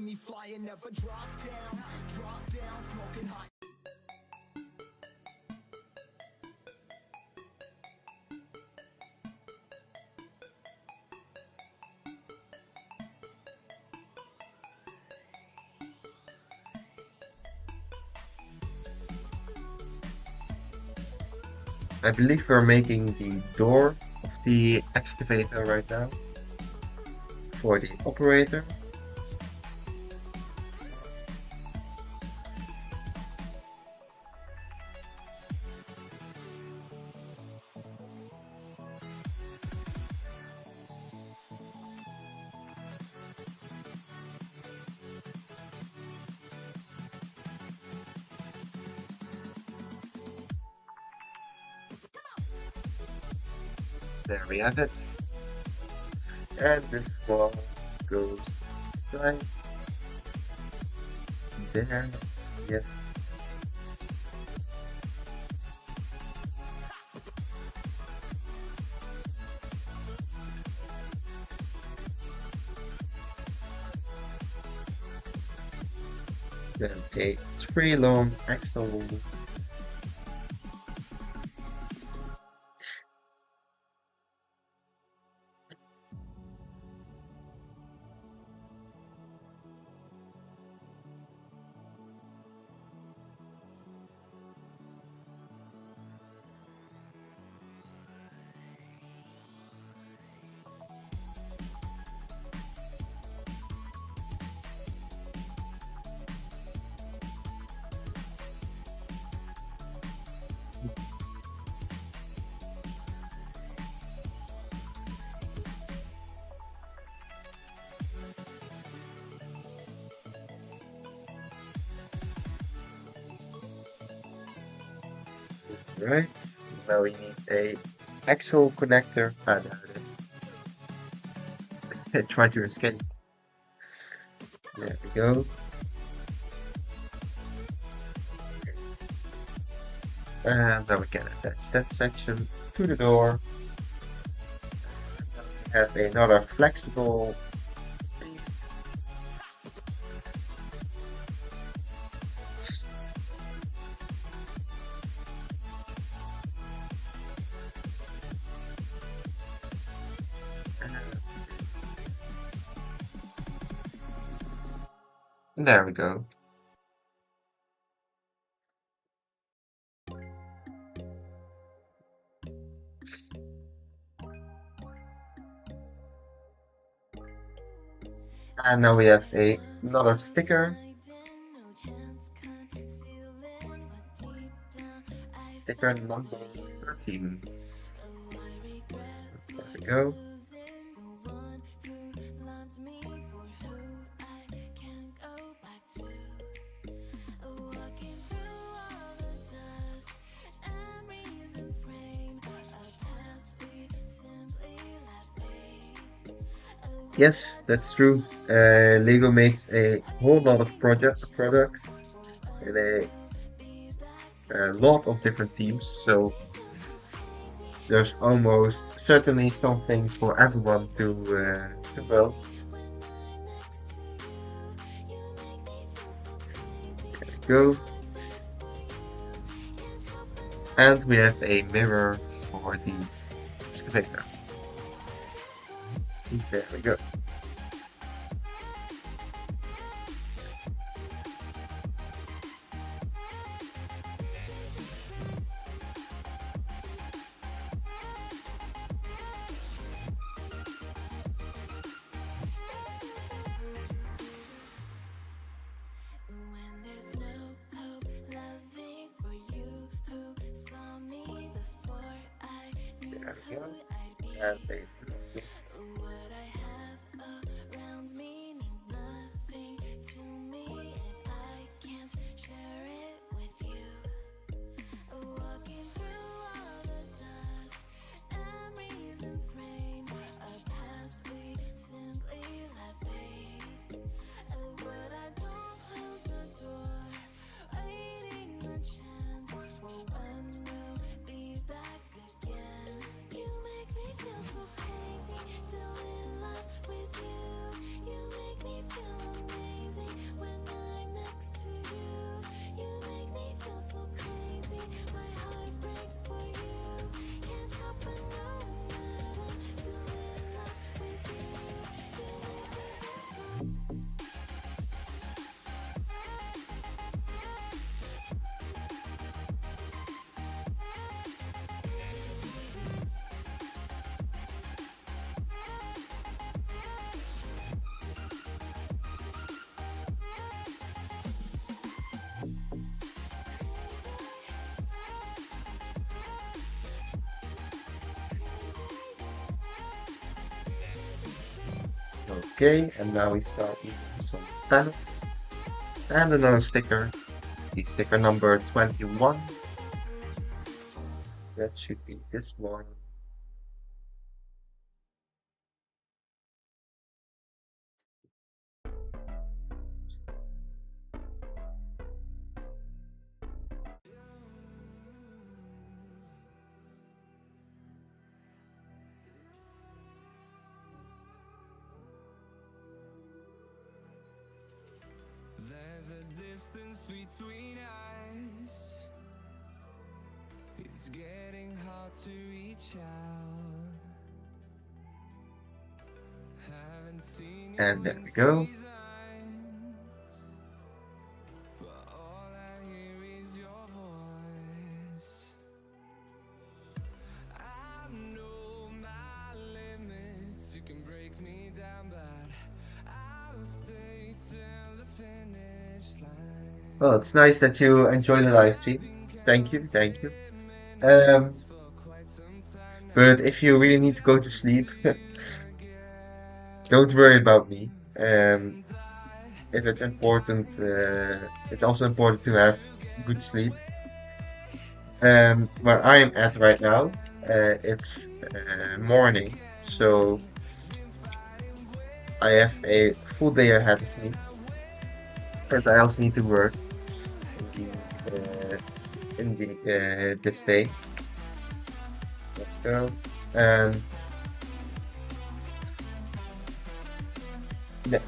I believe we're making the door of the excavator right now for the operator. There we have it. And this one goes right there. Yes. Then a 3 long axle. Right. Now we need a axle connector. Ah, there it is. Try to escape. There we go. And then we can attach that section to the door. Have another flexible piece. And there we go. And now we have another sticker. Sticker number 13. There we go. Yes, that's true. Lego makes a whole lot of products and a lot of different teams. So there's almost certainly something for everyone to build. There we go. And we have a mirror for the excavator. There we go. There we go. And a Okay, and now we start using some panels. And another sticker. It's the sticker number 21. That should be this one. There's a distance between us. It's getting hard to reach out. Haven't seen you And there in we go. seasons, but all I hear is your voice. I know my limits. You can break me down, but I'll stay till the finish line. Well, it's nice that you enjoy the live stream. Thank you, thank you. Um, but if you really need to go to sleep, don't worry about me. If it's important, it's also important to have good sleep. Where I am at right now, it's morning, so I have a full day ahead of me, and I also need to work in this day. Let's go. Um, there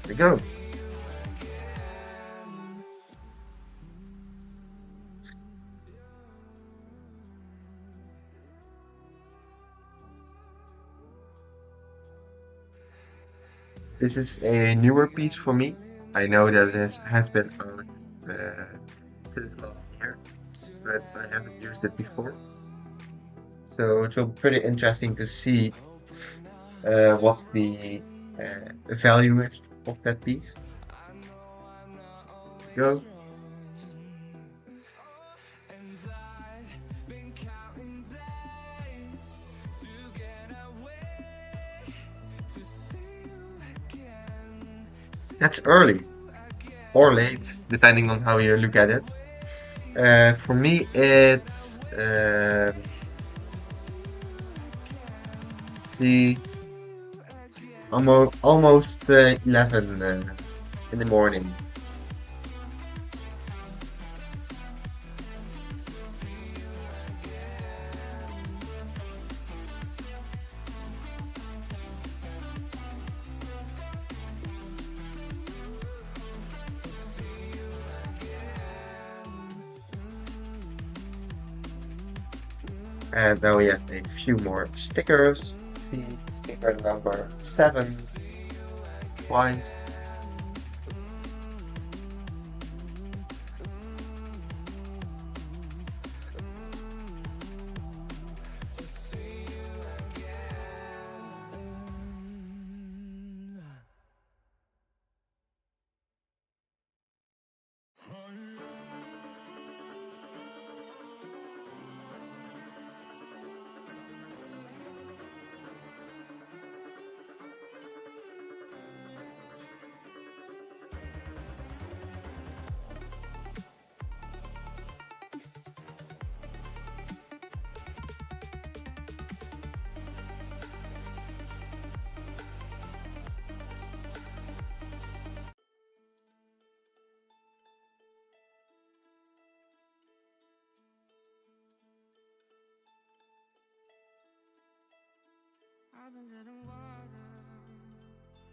we go. This is a newer piece for me. I know that it has been out since last year, but I haven't used it before. So it will be pretty interesting to see what the value is of that piece. Go. That's early or late, depending on how you look at it. For me, it's see almost 11 in the morning. And now we have a few more stickers. See sticker number 7 twice.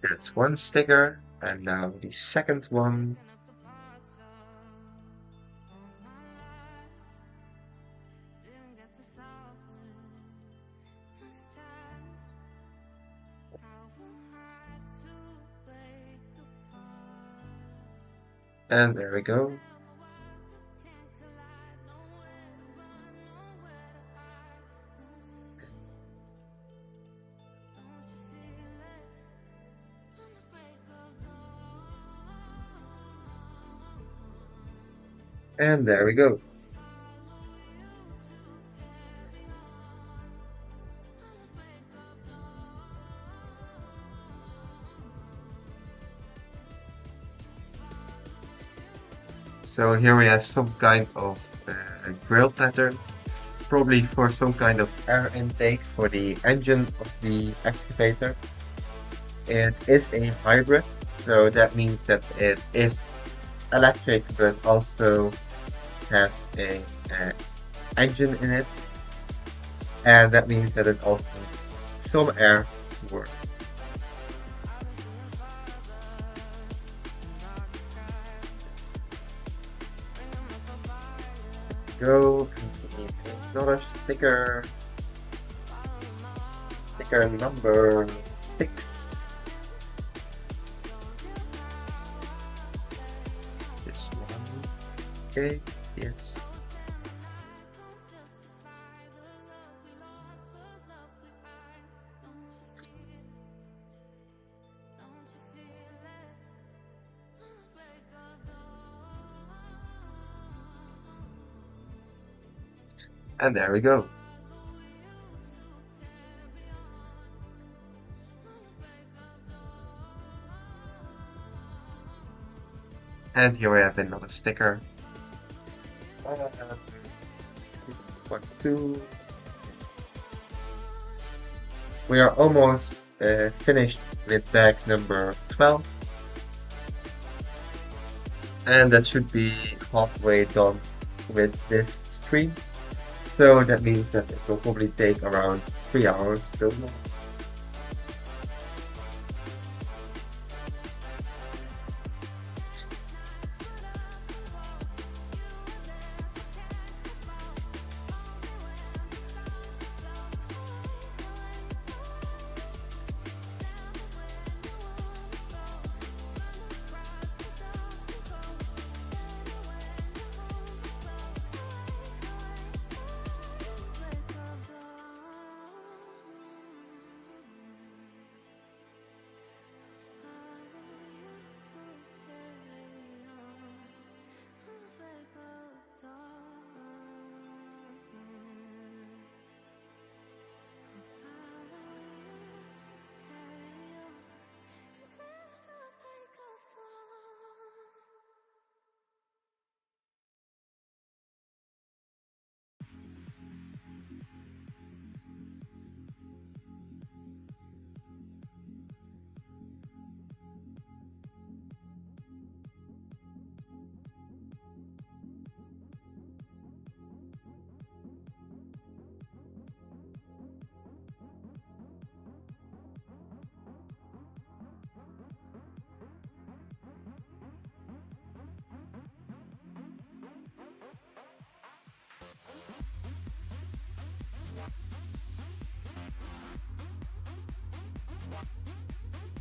That's one sticker, and now the second one. And there we go. And there we go. So here we have some kind of grill pattern, probably for some kind of air intake for the engine of the excavator. It is a hybrid, so that means that it is electric but also has a engine in it, and that means that it also needs some air to work. Go continue to another sticker number 6. This one. Okay, yes. And there we go. And here we have another sticker. Part 2. We are almost finished with bag number 12. And that should be halfway done with this stream. So that means that it will probably take around 3 hours total.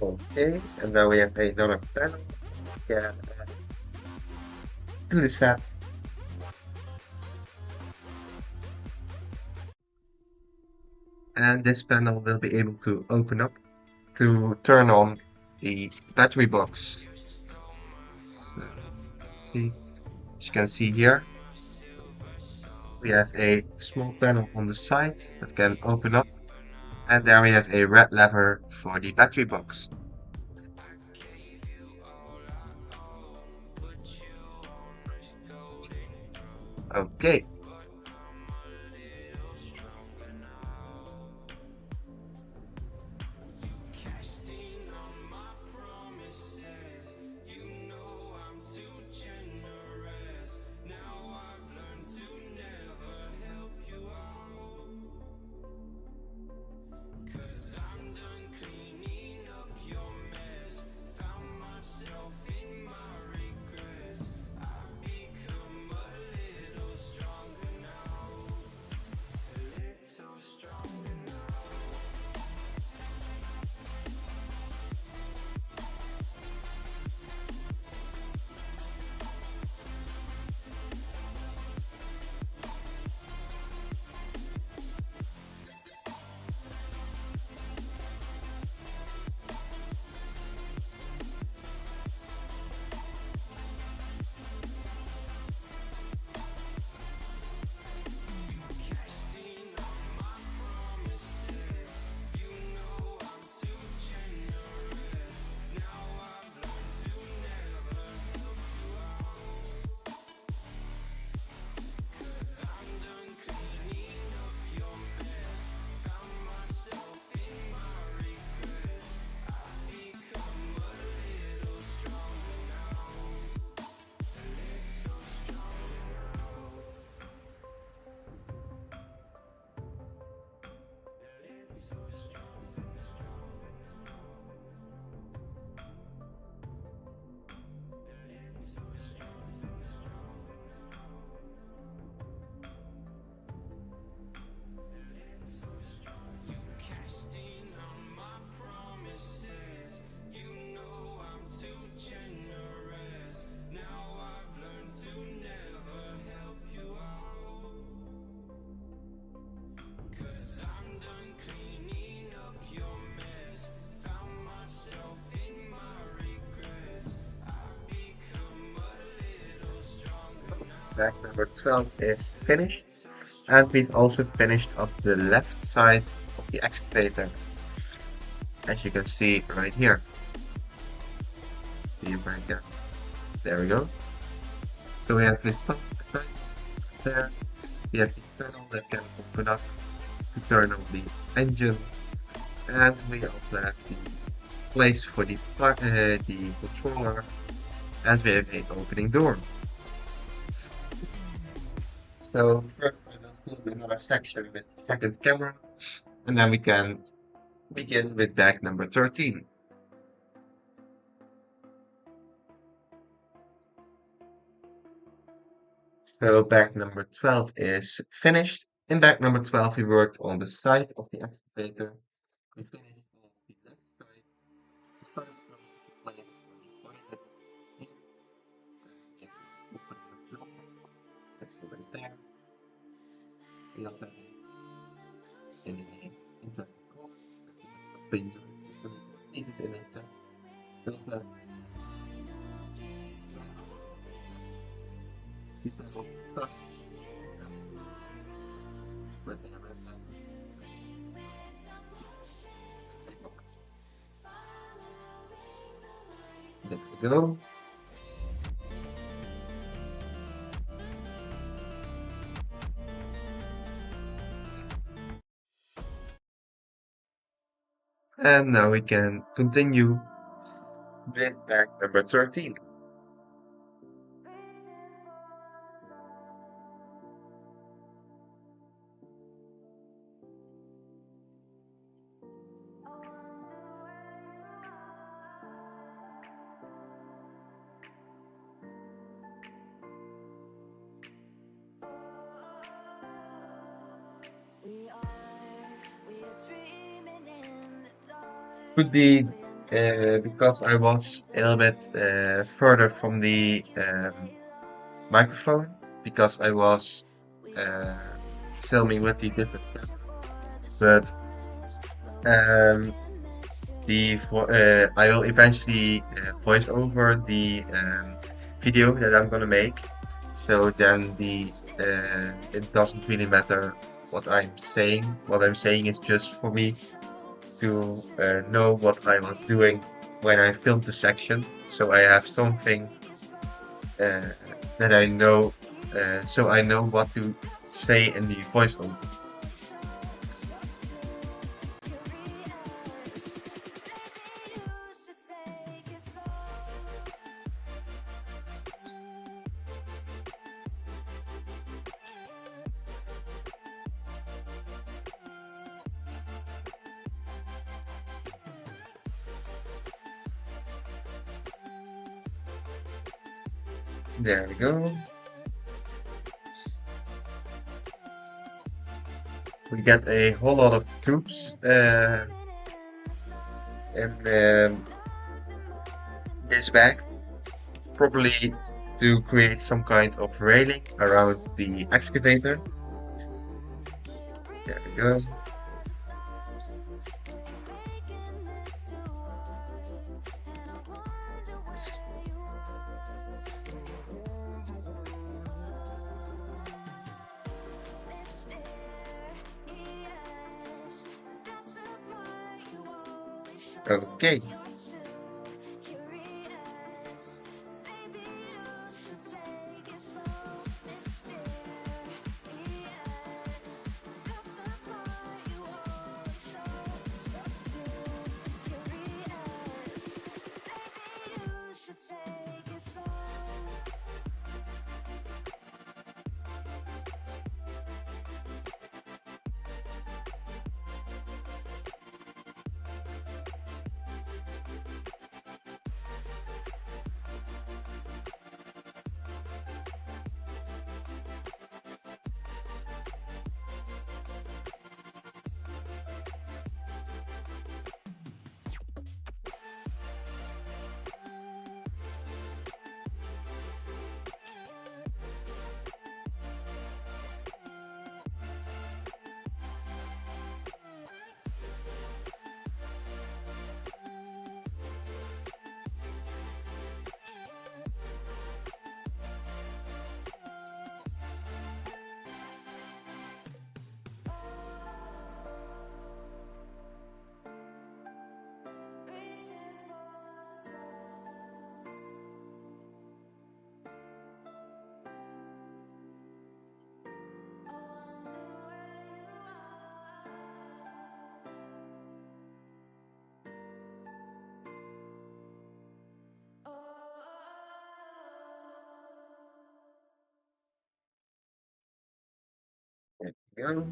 Okay, and now we have another panel. Yeah, do the set. And this panel will be able to open up to turn on the battery box. So, let's see, as you can see here, we have a small panel on the side that can open up, and there we have a red lever for the battery box. Okay, Bag number 12 is finished. And we've also finished up the left side of the excavator, as you can see right here. See if I can. There we go. So we have this top side there. We have the panel that can open up to turn on the engine, and we also have the place for the controller, and we have an opening door. So first we will do another section with the second camera, and then we can begin with bag number 13. So bag number 12 is finished. In bag number 12 we worked on the side of the excavator. We finished on the left side. We started from the place where the toilet is, and we open the door. That's right there. We also have in the inside corner, open pieces in inside. We also have some pieces of stuff with the red There we go. And now we can continue with bag number 13. Could be because I was a little bit further from the microphone, because I was uh, filming with the different camera. But um, I will eventually voice over the video that I'm gonna make. So then it doesn't really matter what I'm saying. What I'm saying is just for me to know what I was doing when I filmed the section. So I have something uh, that I know, so I know what to say in the voiceover. There we go. We get a whole lot of tubes in this bag, probably to create some kind of railing around the excavator. There we go. Okay. Go.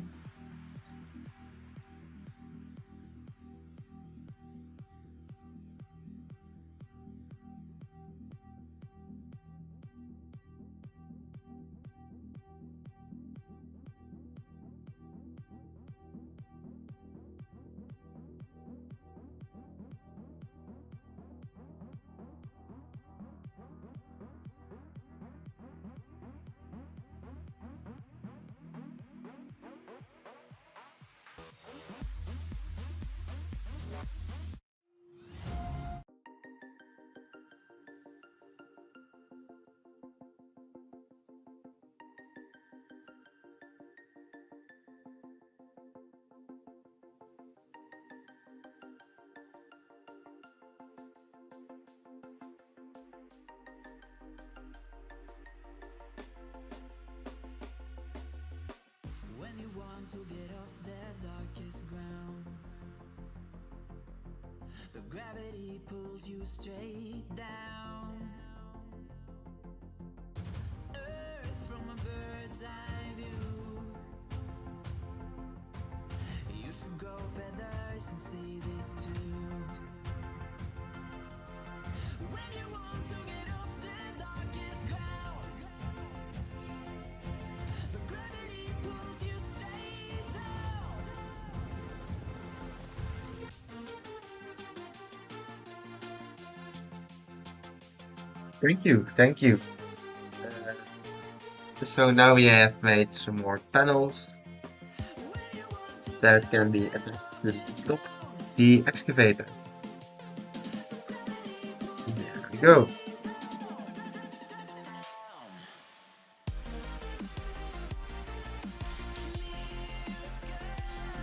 When you want to get off the darkest ground, but gravity pulls you straight down. Earth from a bird's eye view. You should grow feathers and see this too. When you want to get off the darkest ground, but gravity pulls you straight down. Thank you, thank you. Uh, so now we have made some more panels that can be attached to the top of the excavator. There we go.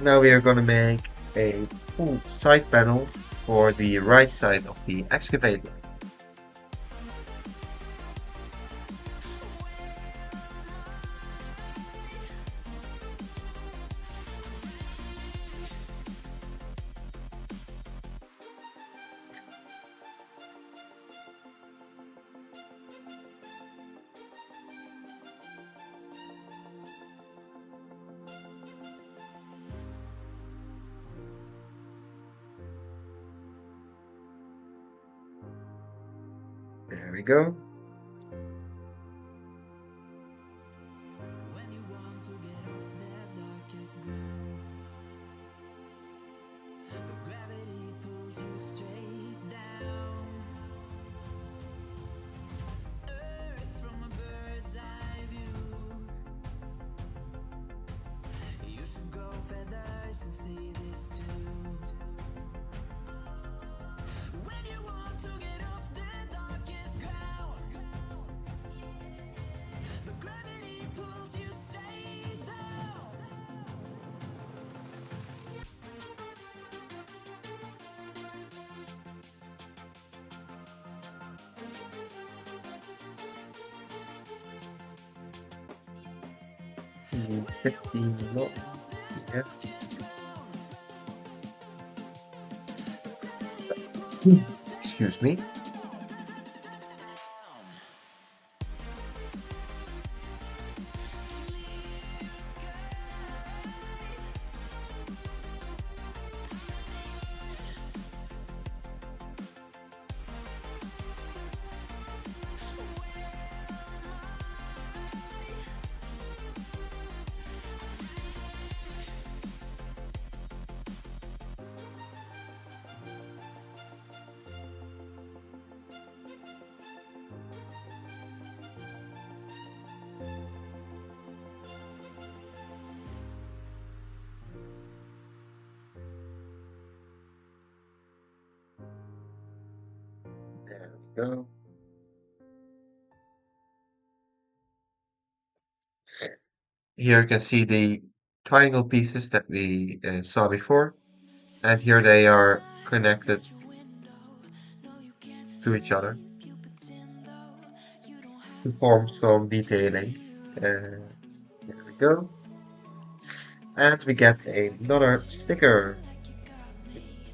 Now we are gonna make a full side panel for the right side of the excavator. There we go. When you want to get off the darkest ground, but gravity pulls you straight down. Earth from a bird's eye view. You should grow feathers and see this too. When you want to get off the darkest ground, but gravity pulls you straight down. Mm, 15 not yes. Excuse me. There we go. Here you can see the triangle pieces that we saw before, and here they are connected to each other to form some detailing. There we go. And we get another sticker.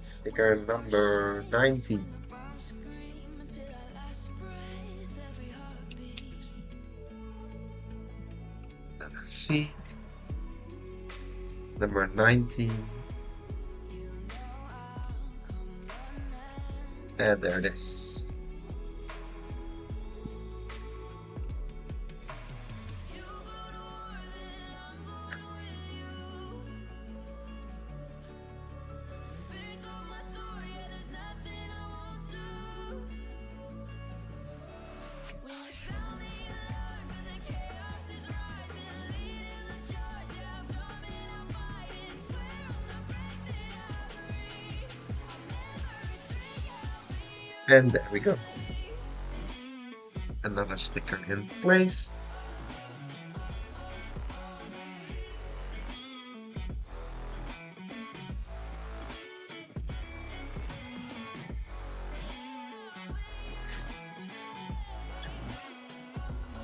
Sticker number 90. Let's see. number 19. And there it is. And there we go. Another sticker in place.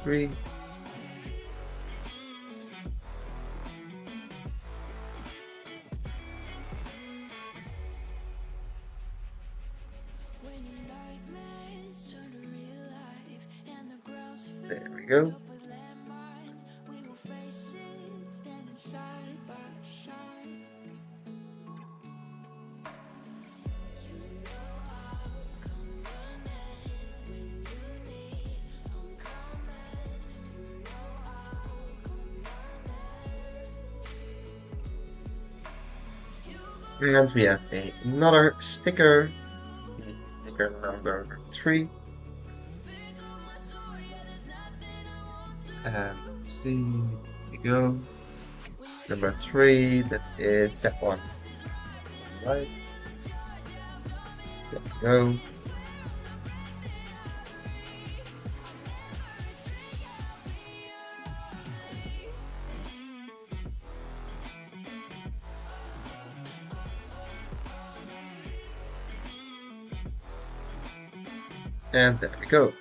Three. There we go. And we have another sticker, sticker number 3. And let's see, there we go. Number 3, that is that one. Right. There we go. And there we go.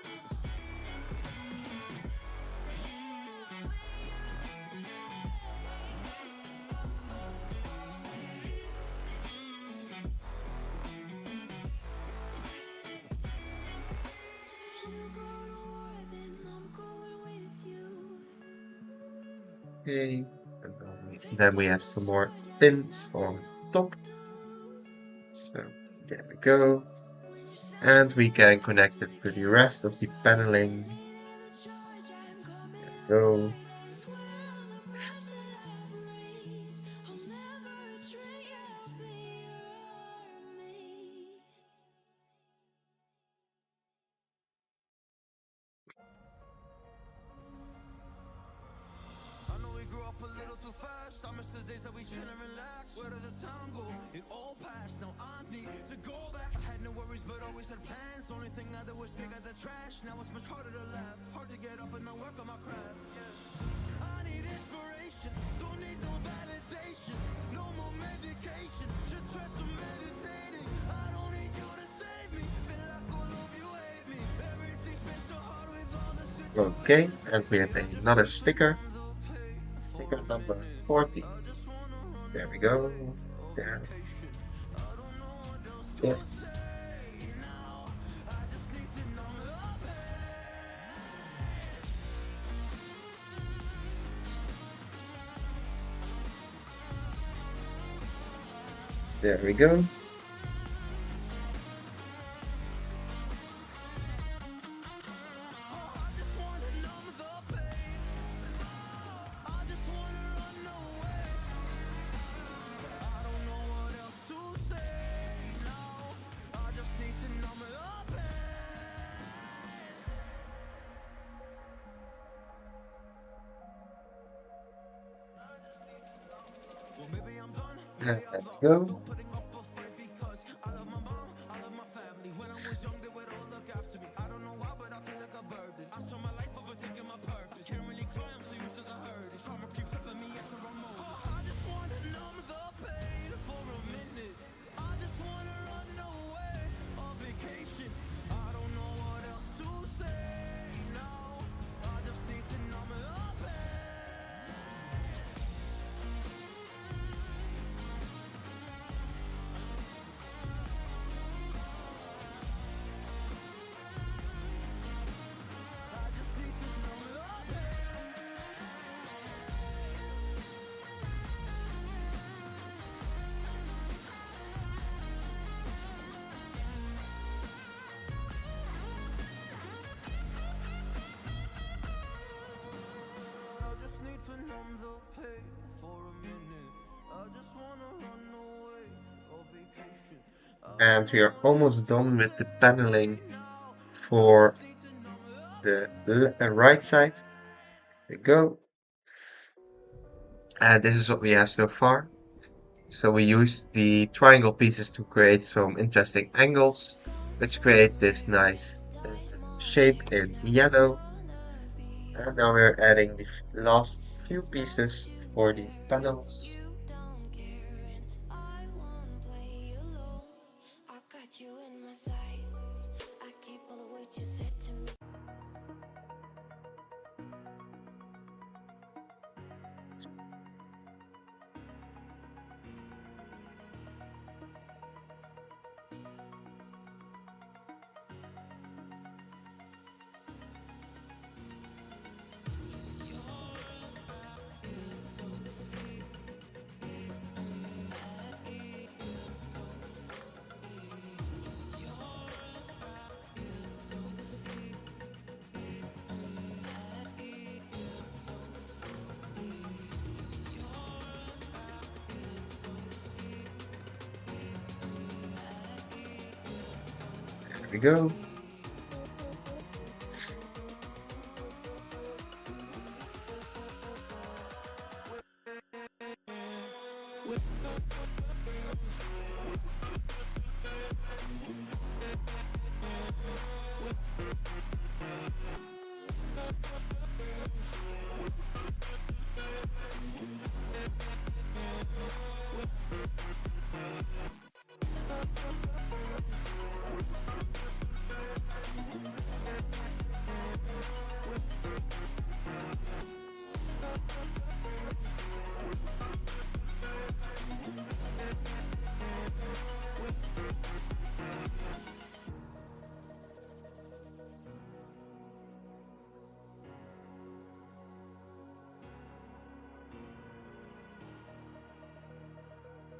Okay, and then we have some more pins on top. So there we go. And we can connect it to the rest of the paneling. There we go. I know we grew up a little too fast. I miss the days that we chill and relax. Where did the time go? It all passed. Now I need to go back. I had no worries, but always had plans. Only thing I did was pick out the trash. Now it's much harder to laugh. Hard to get up and then work on my craft. I need inspiration. Don't need no validation. No more medication. Just try some meditating. I don't need you to save me. Feel like all of you hate me. Everything's been so hard with all the situations. Okay, and we have another sticker. Sticker number 40. There we go. There. Yes. There we go. And there we go. And we are almost done with the paneling for the right side. There we go. And this is what we have so far. So we use the triangle pieces to create some interesting angles, which create this nice shape in yellow. And now we're adding the last few pieces for the panels. You don't care, and I wanna play alone. I got you in my sight. I keep all the words you said to me. There we go.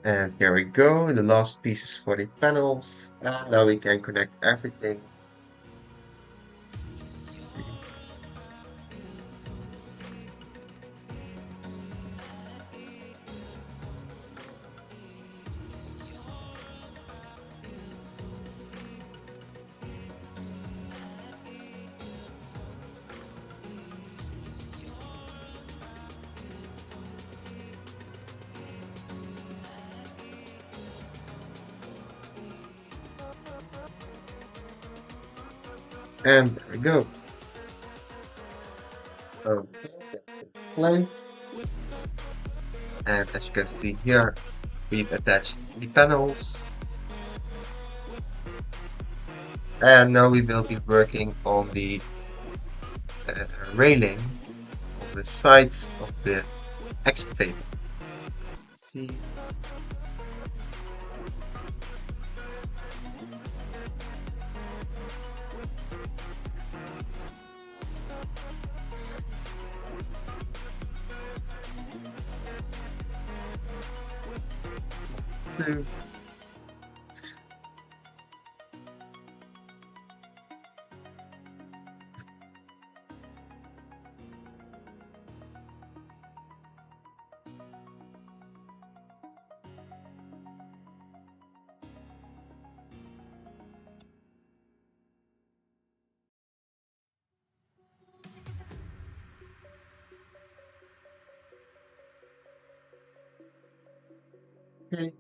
And here we go, the last pieces for the panels. And now we can connect everything. And there we go. Okay, that's in place. And as you can see here, we've attached the panels. And now we will be working on the railing on the sides of the excavator. Let's see. So, okay.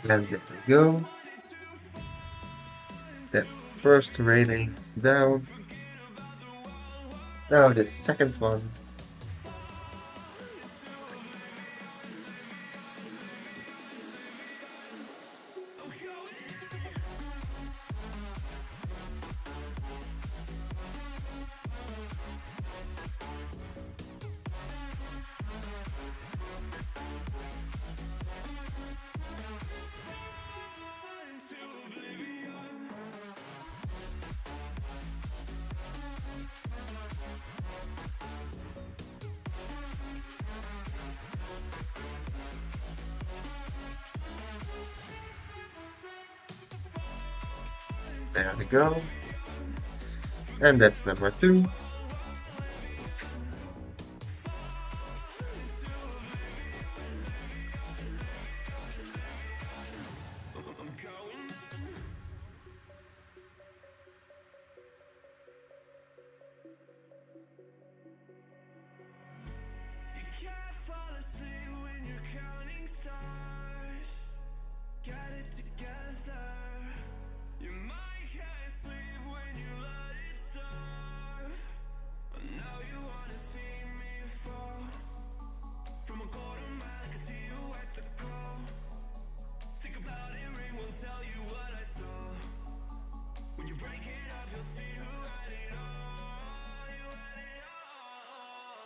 And there we go. That's the first railing down. Now the second one. There we go. And that's number 2. You can't fall asleep when you're counting stars. Get it together. Your mind can't sleep when you let it serve. Now you wanna see me fall. From a quarter mile, I can see you at the call. Think about it, ring won't tell you what I saw. When you break it up, you'll see who had it all. You had it all.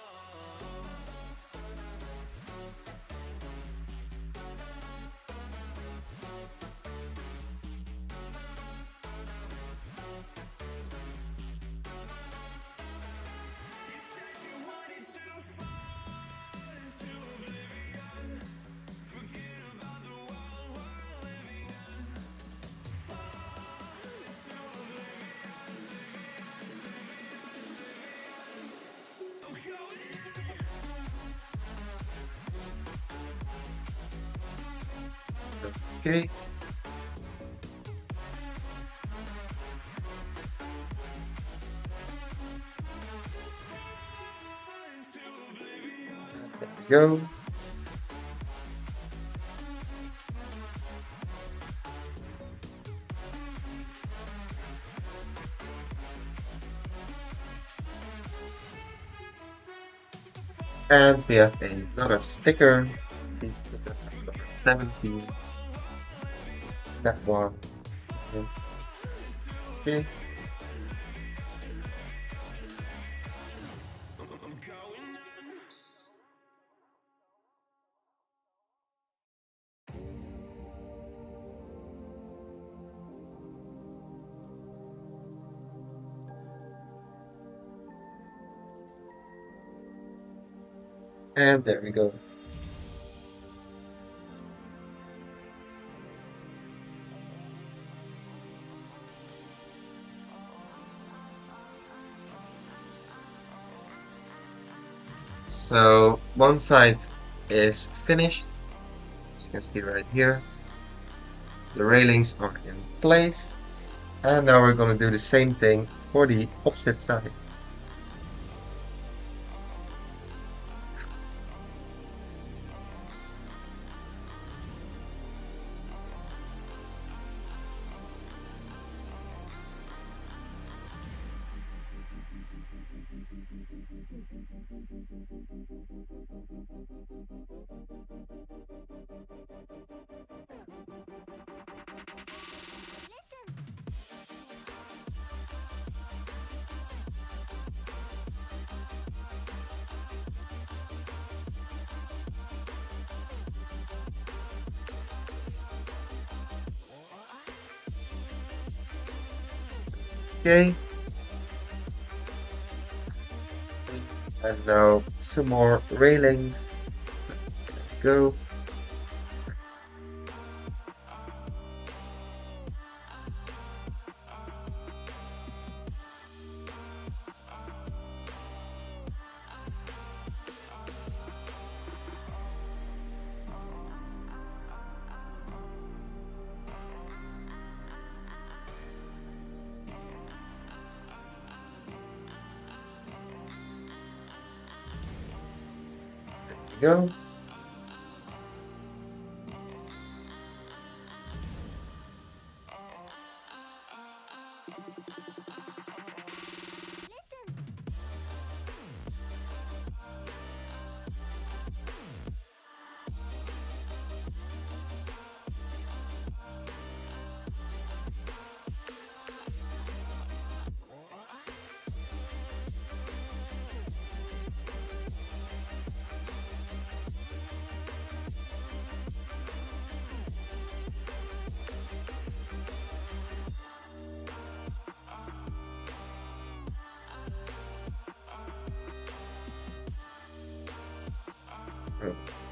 You said you wanted to fall into oblivion. Forget about the world we're living in. Fall into oblivion. Oh, Okay. There we go. And we have another sticker. This sticker number 17. Step 1. Okay. And there we go. So one side is finished, as you can see right here. The railings are in place. And now we're going to do the same thing for the opposite side. Okay. And now some more railings. Go. Go.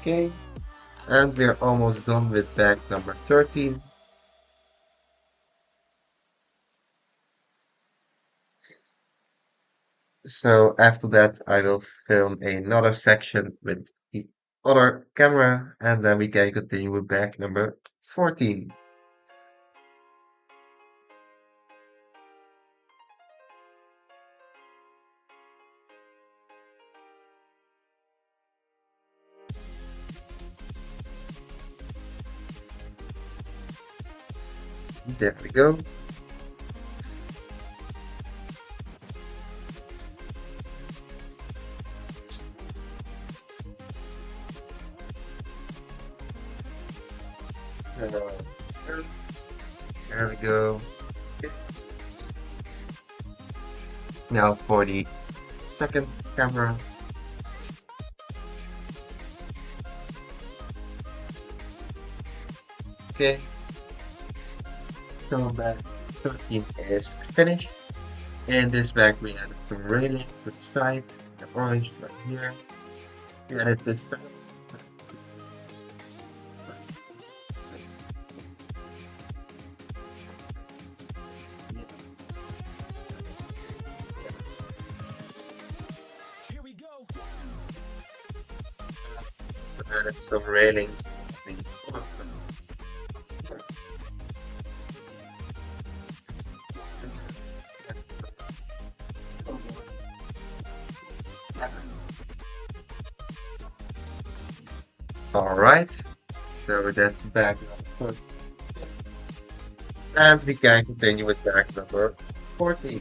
Okay. And we're almost done with bag number 13. So after that, I will film another section with the other camera, and then we can continue with bag number 14. There we go. Uh, there we go. Now for the second camera. Okay, so bag 13 is finished. In this bag we added some railing to the side, the orange right here. We added this panel. Here we go. Added some railings. All right, so that's bag number 13. And we can continue with bag number 14.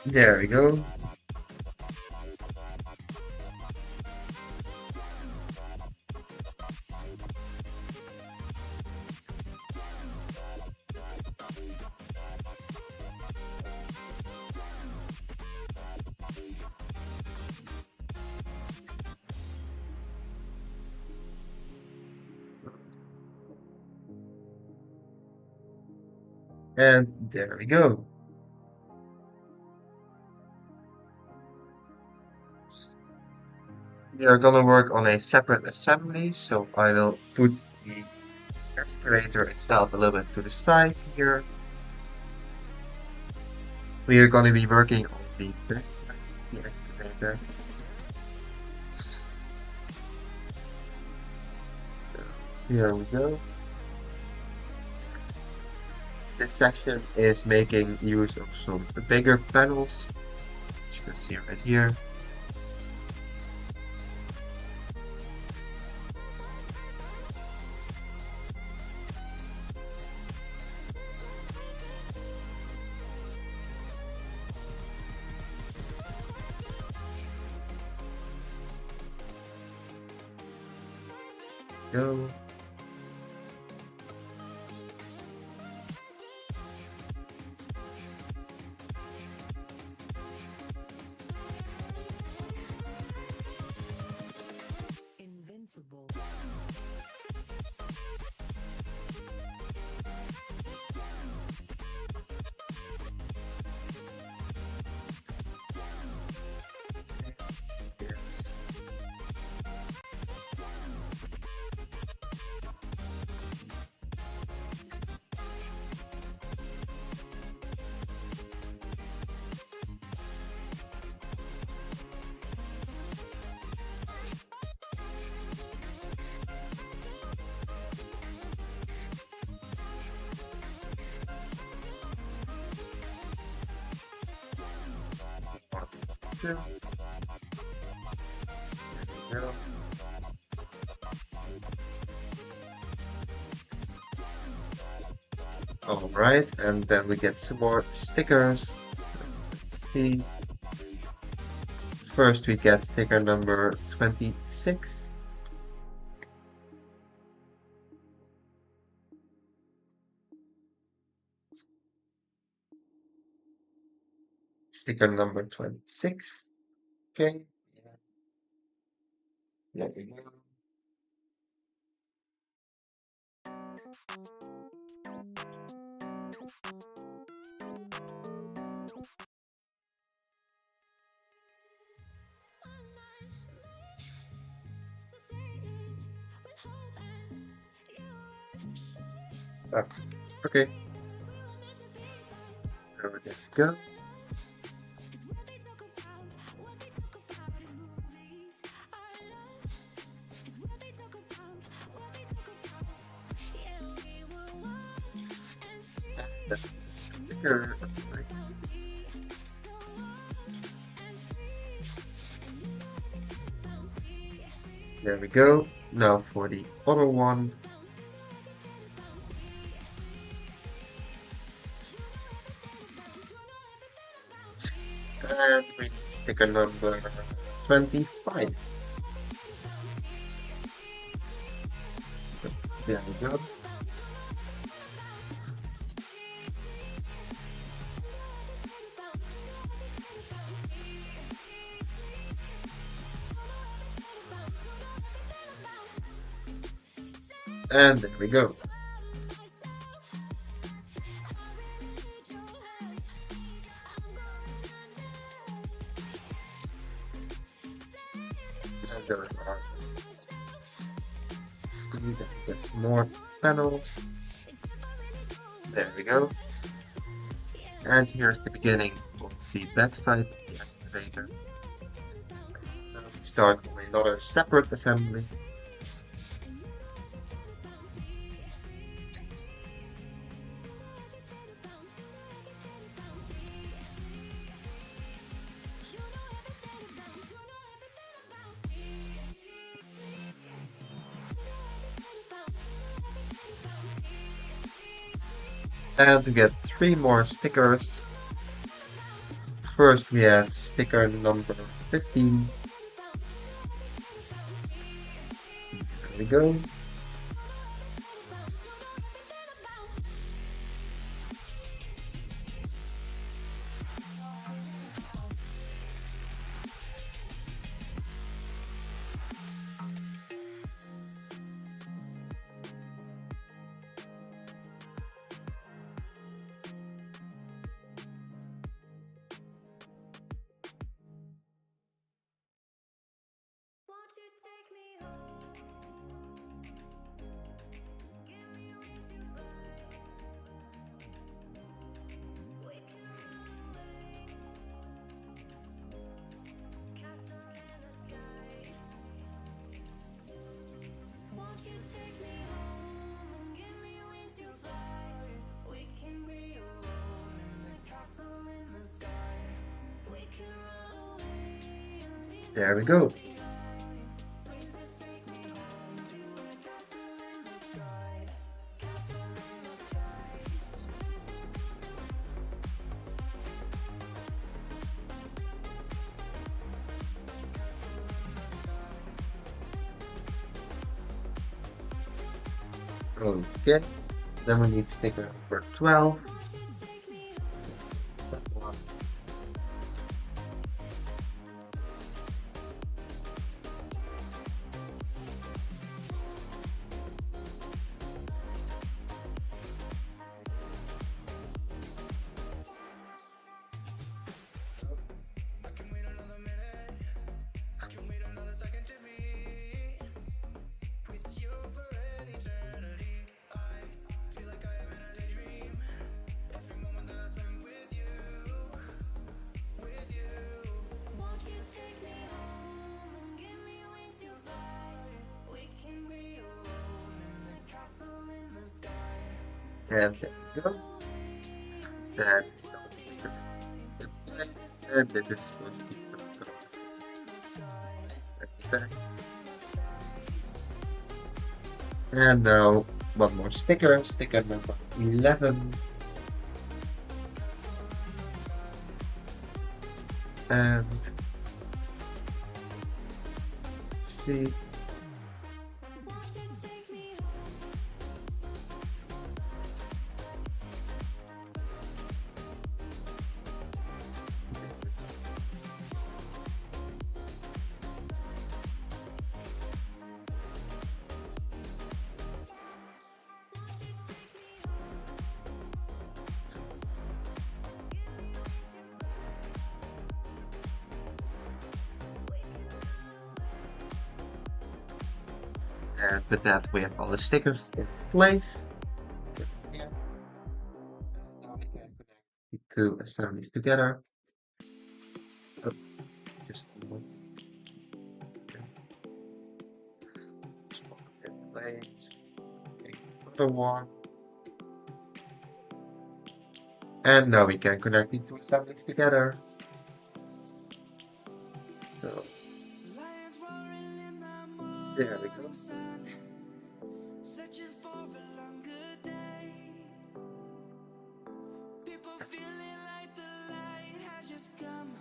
There we go. And there we go. We are gonna work on a separate assembly, so I will put the excavator itself a little bit to the side here. We are gonna be working on the back of the excavator. So here we go. This section is making use of some bigger panels, which you can see right here. Go. Invincible. Two. There we go. All right, and then we get some more stickers. Let's see. First, we get sticker number 26. Sticker number 26. Okay. There we go. Oh, okay. So there we go. And that's the sticker. Right. There we go. Now for the other one. And we need sticker number 25. There we go. And there we go. And there are that's more panels. There we go. And here's the beginning of the backside of the excavator. Now we start with another separate assembly. And to get 3 more stickers. First we have sticker number 15. There we go. Won't you take me home? Give me wings to fly. We can run away. Castle in the sky. Won't you take me home and give me wings to fly? We can be alone in the castle in the sky. We can run away and leave There we go. Okay, then we need sticker number 12. That one. Won't you take me home and give me wings to fly? We can be alone in the castle in the sky. And there we go. Then and this is supposed to be back. And now one more sticker, sticker number 11. And let's see. Won't you take me And with that, we have all the stickers in place. Yeah. Now we can connect the two assemblies together. Oh, just one. Okay. This one in place. Another one. And now we can connect the two assemblies together. So Lions roaring in the there we go. morning sun, searching for a longer day. People feeling like the light has just come.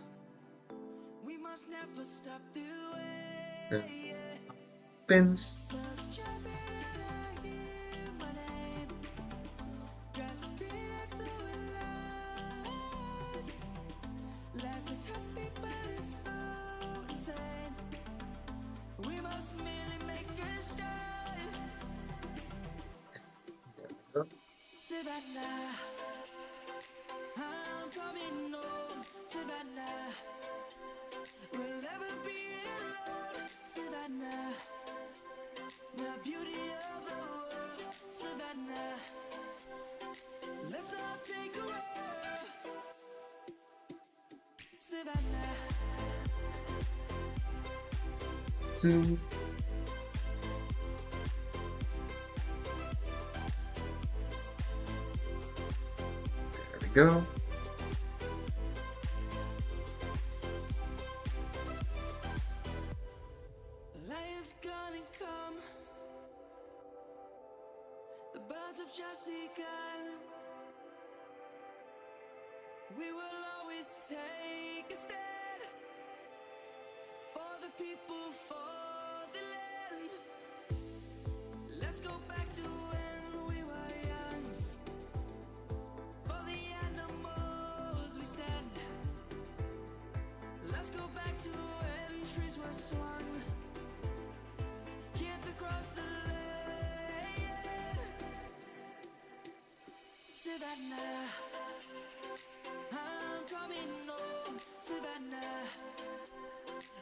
We must never stop the And way. pins. Birds chirping and I hear my name. Grass green and so alive. Life is happy but it's so insane. We must merely make a start. There we go. Savannah, I'm coming home. Savannah, we'll never be alone. Savannah, the beauty of the world. Savannah, let's all take a road. Savannah, Two. There we go. light's gonna come. The birds have just begun. We will always take a stand for the people, for the land. Let's go back to when we were young. For the animals we stand. Let's go back to when trees were swung. Kids across the land. Savannah, I'm coming home. Savannah,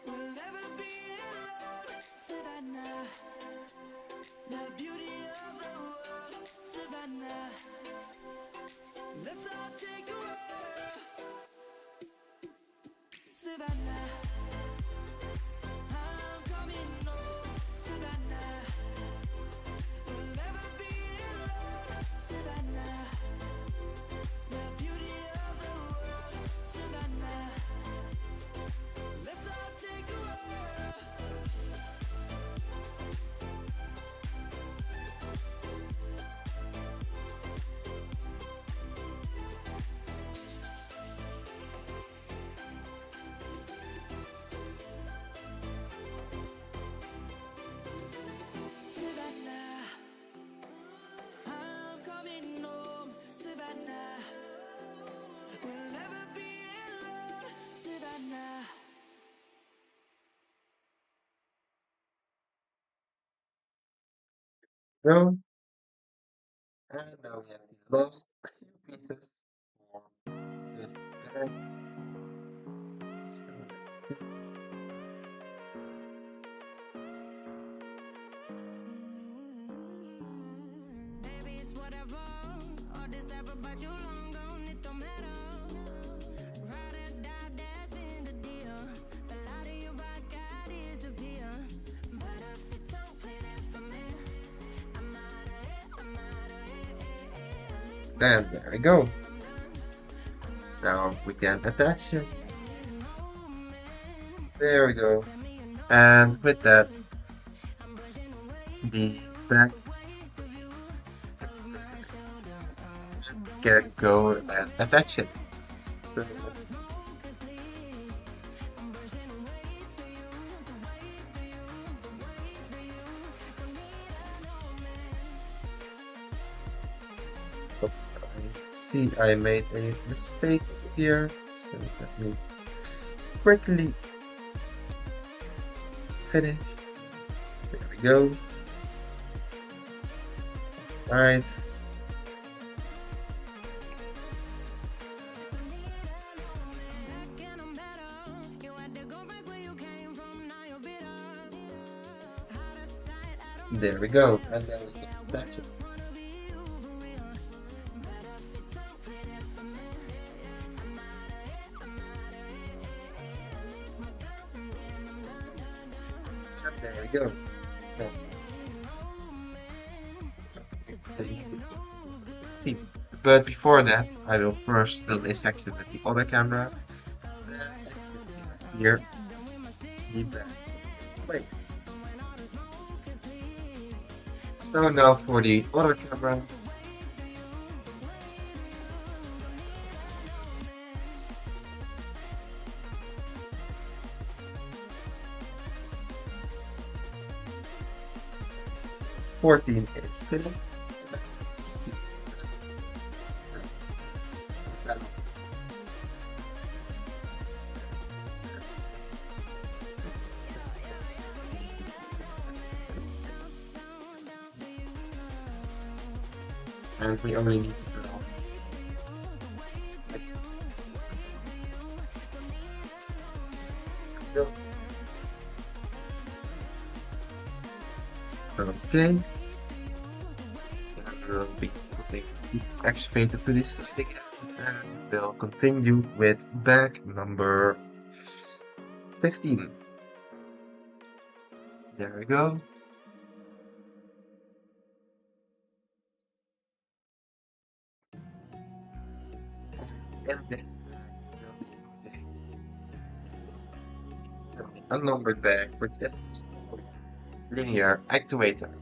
we'll never be alone. Savannah, the beauty of the world. Savannah, let's all take a road. Savannah, I'm coming home. Savannah, we'll never be alone. Savannah, the beauty of the world. Savannah, let's all take a road. Savannah, I'm coming home. Savannah, we'll never be alone. Savannah. Go. And now we have the last few pieces for this bed. So let's see. Baby, it's whatever. All this ever but you long gone, it don't matter. Ride or die, that's been the deal. The light of your back, I disappear. But if you don't play that for me, I'm out of it, I'm out of it. And there we go. Now we can attach it. There we go. And with that, the back can go and attach it. So, I see I made a mistake here, so let me quickly finish. There we go. Alright. There we go. And then we can back it. And there we go. Now, but before that, I will first fill this section with the other camera. Here, the back. Wait. So now for the other camera. 14 inch. And we only need to draw. Okay. And we'll be putting the excavator to this side again. And we'll continue with bag number 15. There we go. And this will be a unnumbered bag with this linear actuator.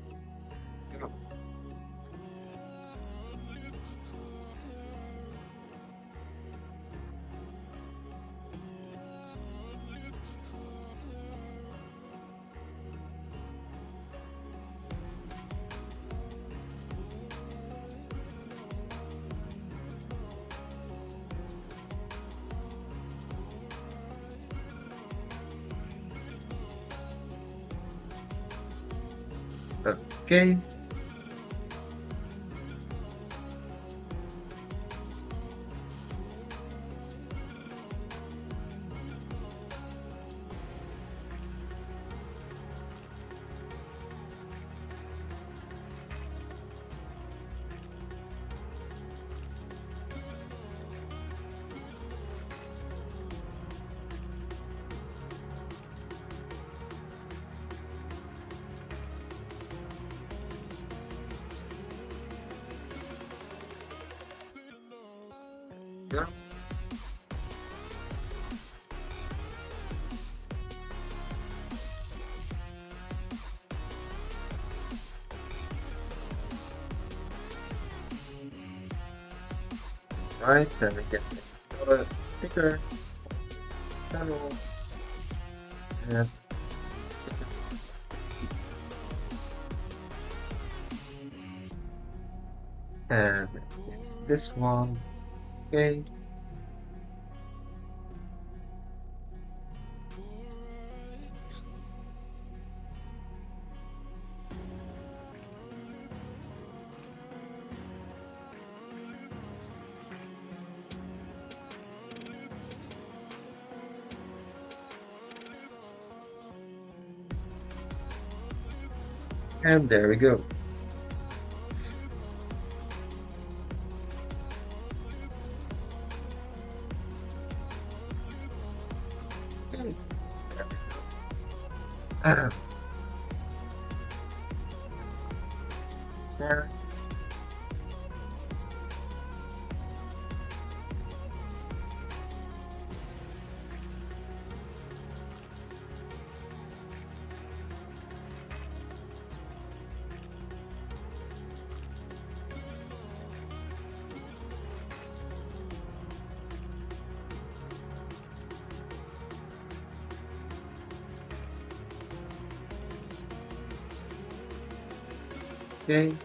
Okay. Yeah. Right, then we get another sticker, panel, and it's this one. Okay. And there we go. Okay. There. Okay.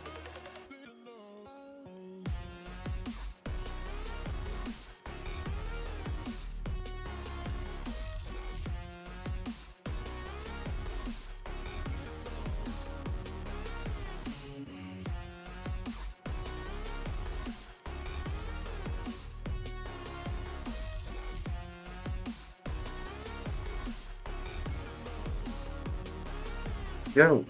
Go.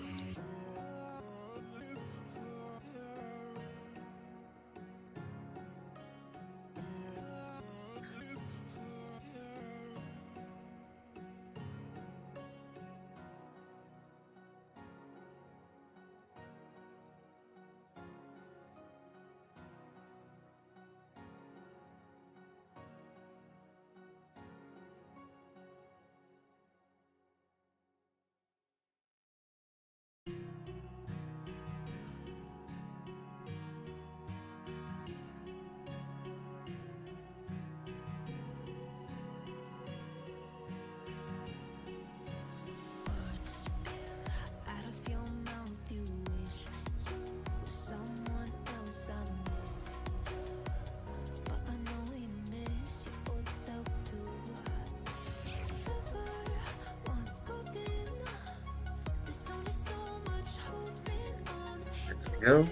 Go.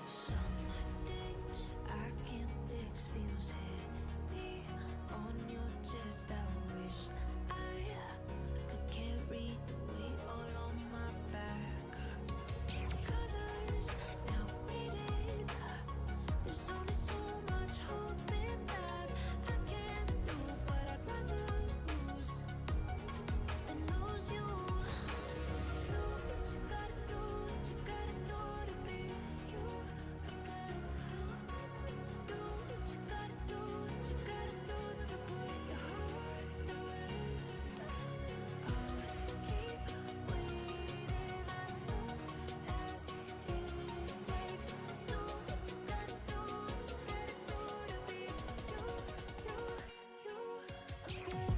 Some things I can't fix feels heavy on your chest. I wish I could carry the weight all on my back. Colors now faded. There's only so much hope in that. I can't do what I'd rather lose than lose you. Do what you gotta do, what you gotta do to be you again. Do what you gotta do, what you gotta do to put your heart to rest. I'll keep waiting as long as it takes. Do what you gotta do, what you gotta do to be you again.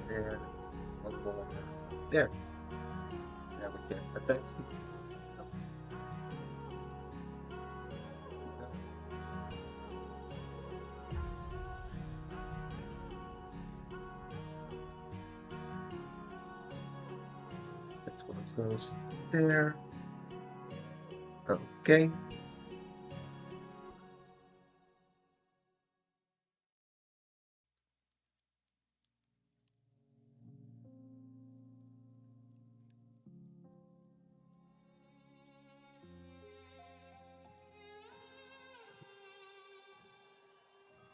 There. One more. There. Now we get the back. Let's close those there. Okay.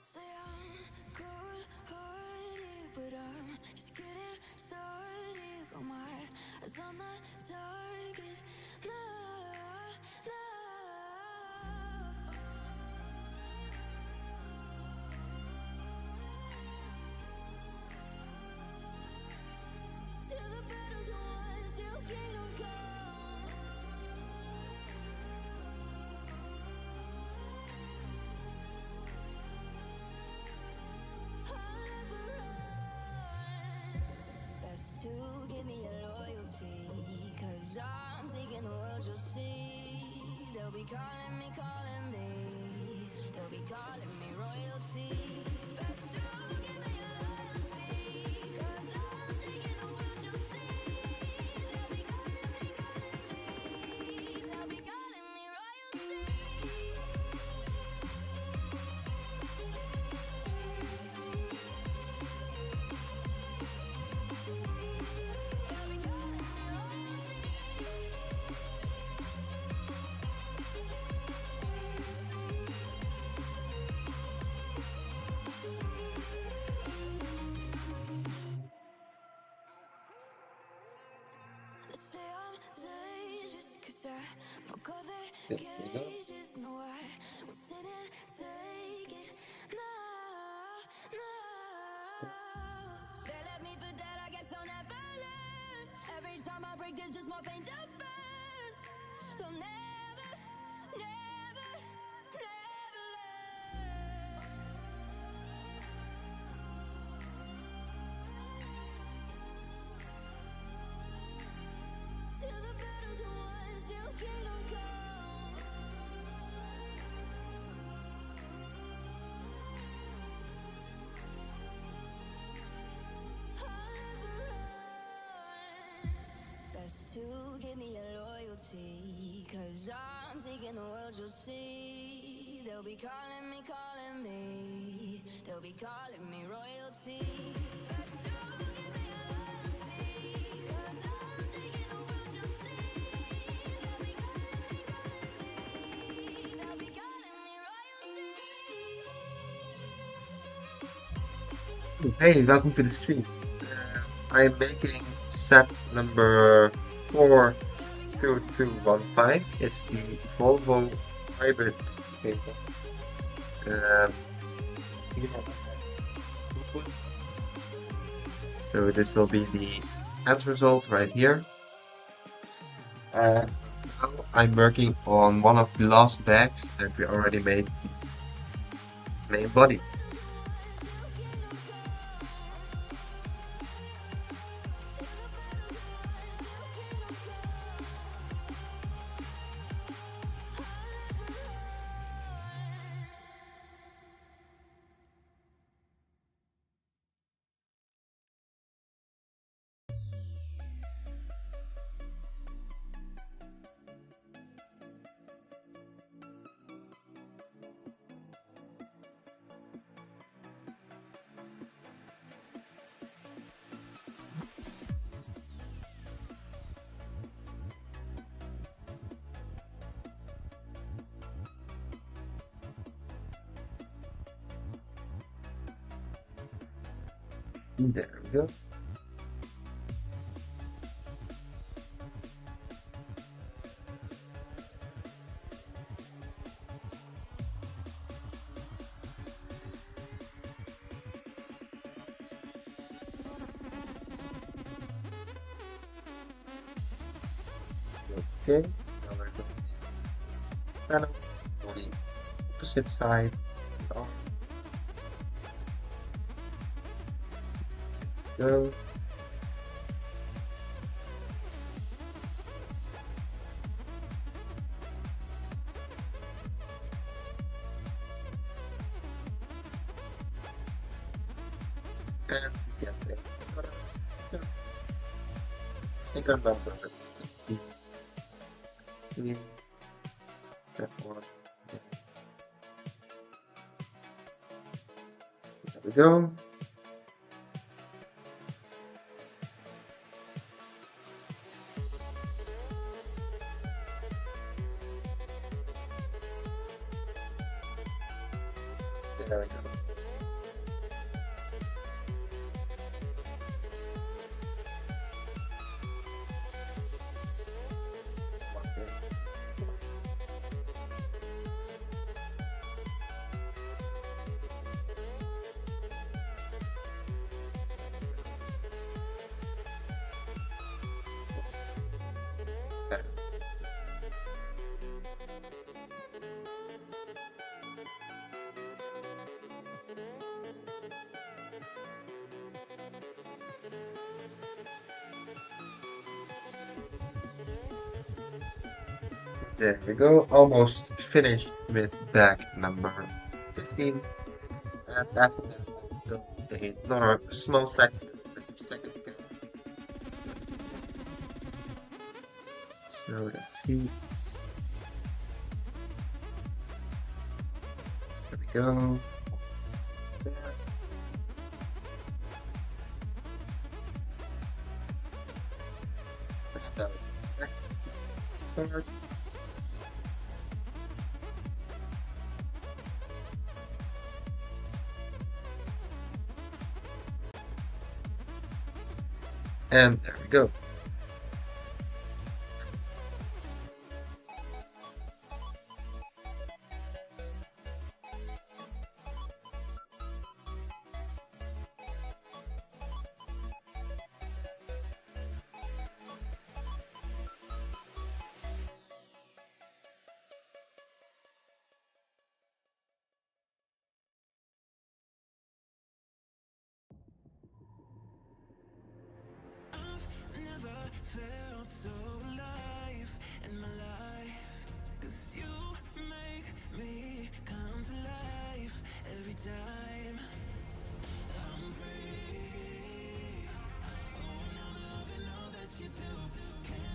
Say I'm good-hearted, but I'm just getting started. Got my eyes on the target. No, no. To the battles won, till kingdom come. I'll never run. Best to give me your loyalty, 'cause I'm taking the world, you'll see. They'll be calling me, calling me. They'll be calling me royalty. Best to give me your loyalty, 'cause I'm taking the world, you'll see. They'll be calling me, calling me. They'll be calling me royalty. They say I'm dangerous 'cause I broke all their There we go. cages. No, I won't sit and take it. No, no. They left me for dead, I guess I'll never learn. Every time I break, there's just more pain to burn. They'll never, never, never learn. just to give me your loyalty. Cause I'm taking the world, you'll see. They'll be calling me, calling me. They'll be calling me royalty. Just to give me your loyalty. Cause I'm taking the world, you'll see. They'll be calling me, calling me. They'll be calling me royalty. Hey, welcome to the stream. I'm making set number 42215. It's the Volvo Hybrid Excavator. Here are the inputs. So this will be the end result right here. Now I'm working on one of the last bags that we already made the main body. There we go. Okay, now we're going to panel on the opposite side. Off. Go. And we get there. Sticker number 15. That one. There we go. There we go. There. There we go, almost finished with bag number 15. And after that, we'll do another small section with the second bag. So let's see. There we go. There. Let's go. Next. Start. And there we go. Never felt so alive in my life. 'Cause you make me come to life every time I'm free. Oh, and I'm loving all that you do. Can't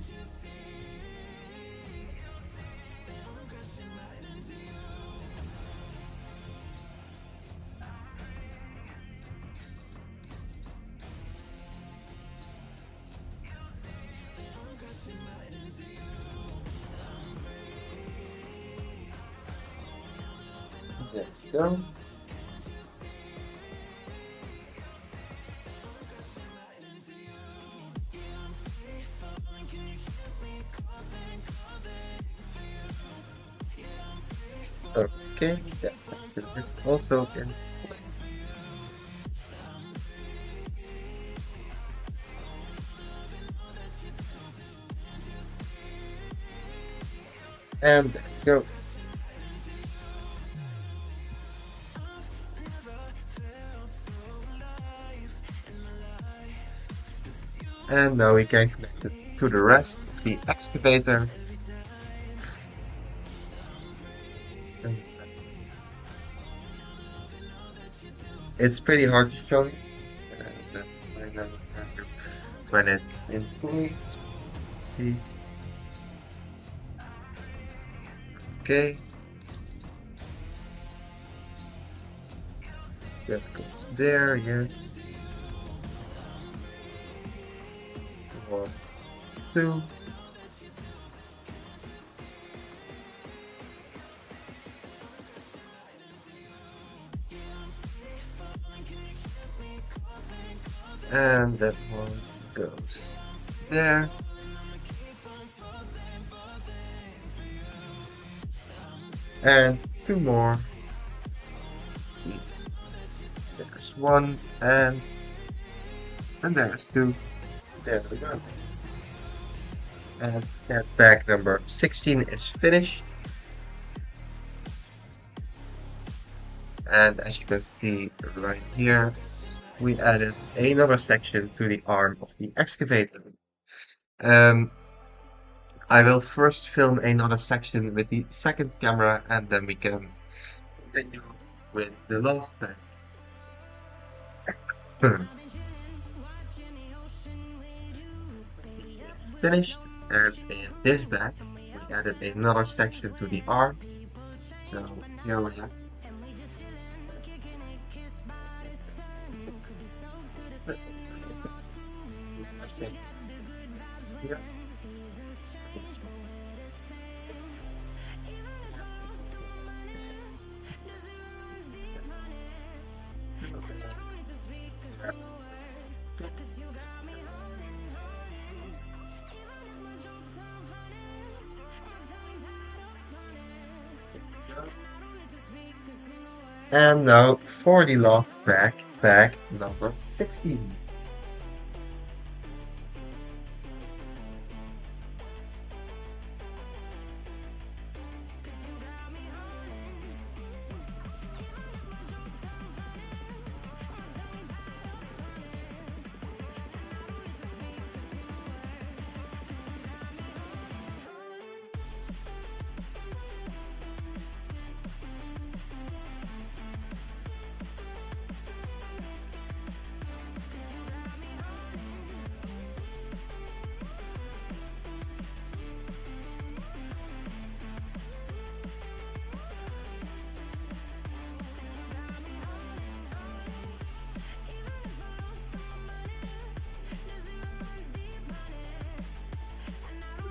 There we go. Okay, that section is also in place. And there we go. And now we can connect it to the rest of the excavator. And it's pretty hard to show you. But I know when it's in place. See. Okay. That goes there, yes. 1, 2. And that one goes there. And 2 more. There's 1 and there's 2. There we go. And that bag number 16 is finished. And as you can see right here, we added another section to the arm of the excavator. I will first film another section with the second camera and then we can continue with the last bag. Finished, and in this bag we added another section to the arm. So here we have. Here. And now for the last bag number 16.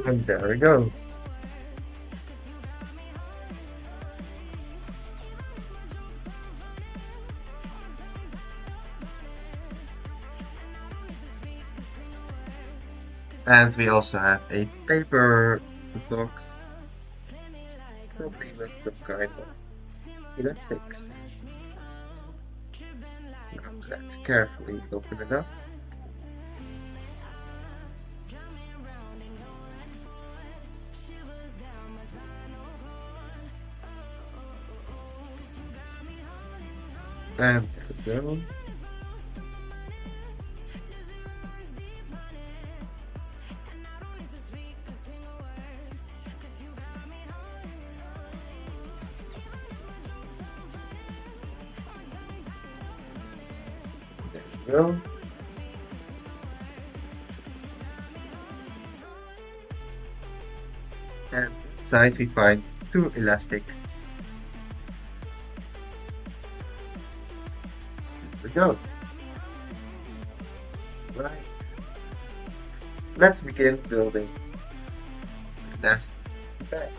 And there we go. And we also have a paper box, probably with some kind of elastics. Now let's carefully open it up. And there we go. There we go. And inside we find 2 elastics. There we go. Right. Let's begin building the last bag.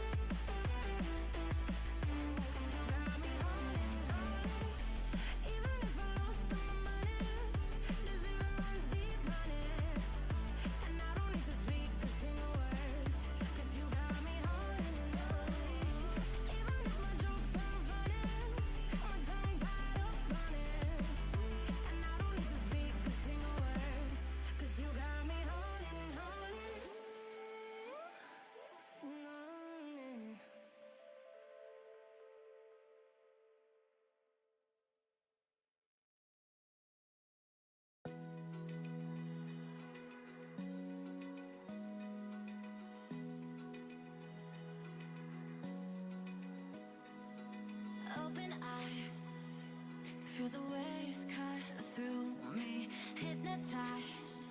feel the waves cut through me, hypnotized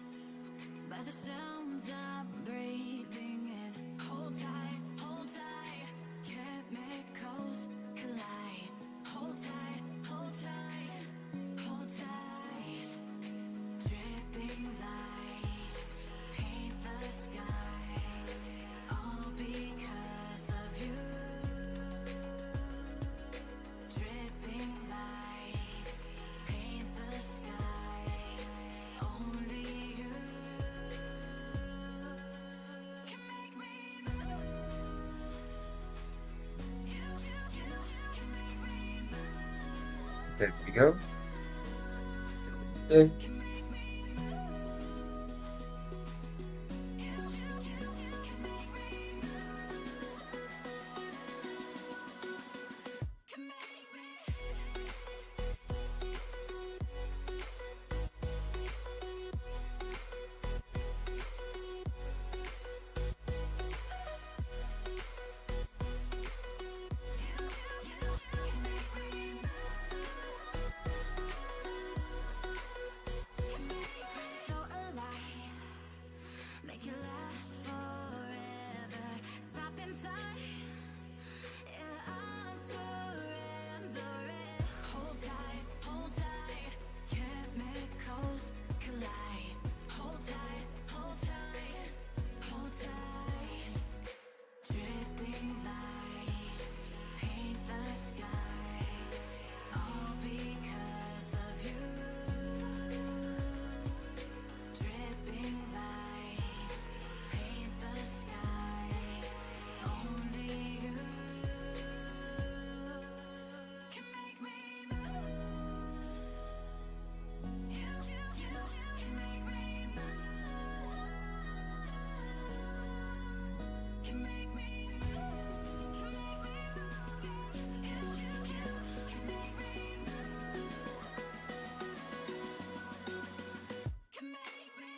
by the sounds I'm breathing in. Hold tight, chemicals collide. Hold tight, hold tight. Dripping lights paint the skies, all because of you. Dripping lights paint the skies, only you can make me move. You can make me move. There we go. Okay. Can make me move. You can make me move. Can make me. So alive, make it last forever. Stop in time, yeah, I'm surrendering. Hold tight, chemicals collide. Hold tight, hold tight. Dripping lights paint the skies, all because of you. Dripping lights paint the skies, only you can make me move. You can make me move. Can make me move. Can make me move. You can make me move. Can make me.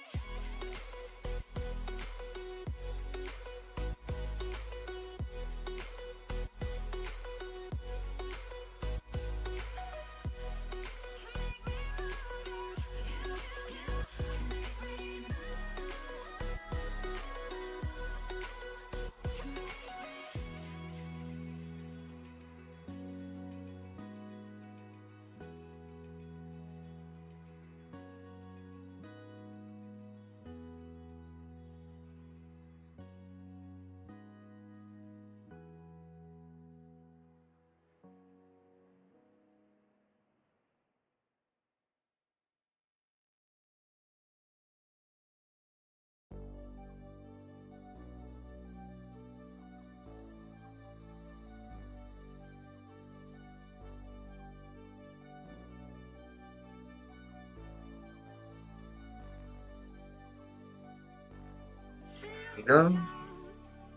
There we go.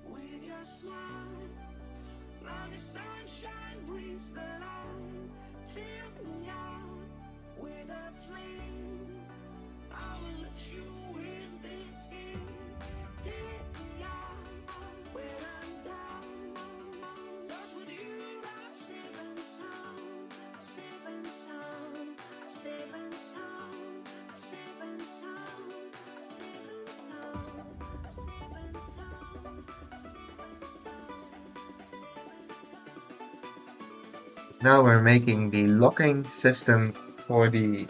With your smile, now the sunshine brings the light. Fill me out with a flame. I will let you in this game. Take me out when I'm down. 'Cause with you I'm safe and sound. I'm safe and sound. I'm safe and sound. I'm safe and sound. I'm safe and sound. I'm safe and sound. I'm safe and sound. I'm safe and sound. Now we're making the locking system for the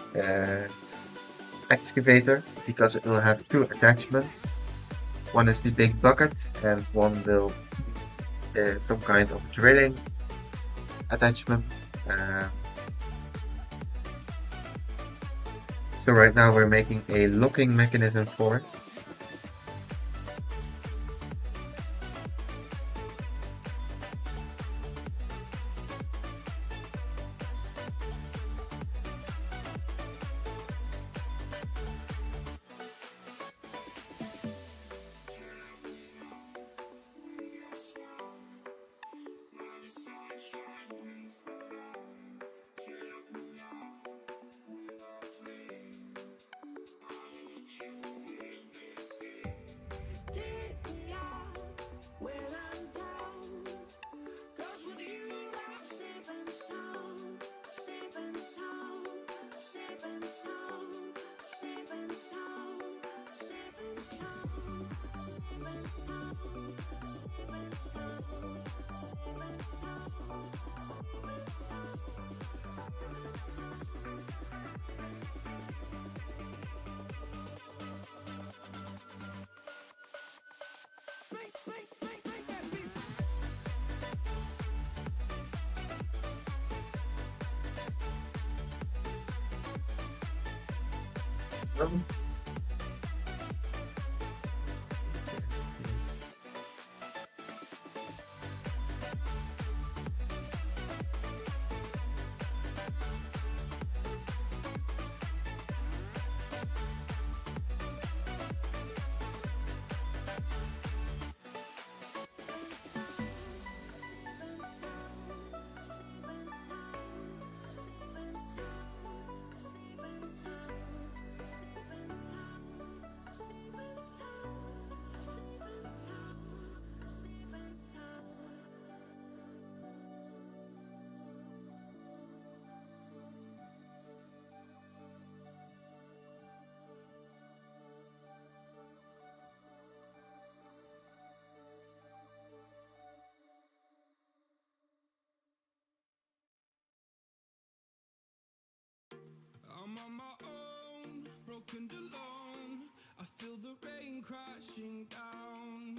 excavator because it will have two attachments. One is the big bucket and one will some kind of drilling attachment. So right now we're making a locking mechanism for it. I'm on my own, broken alone. I feel the rain crashing down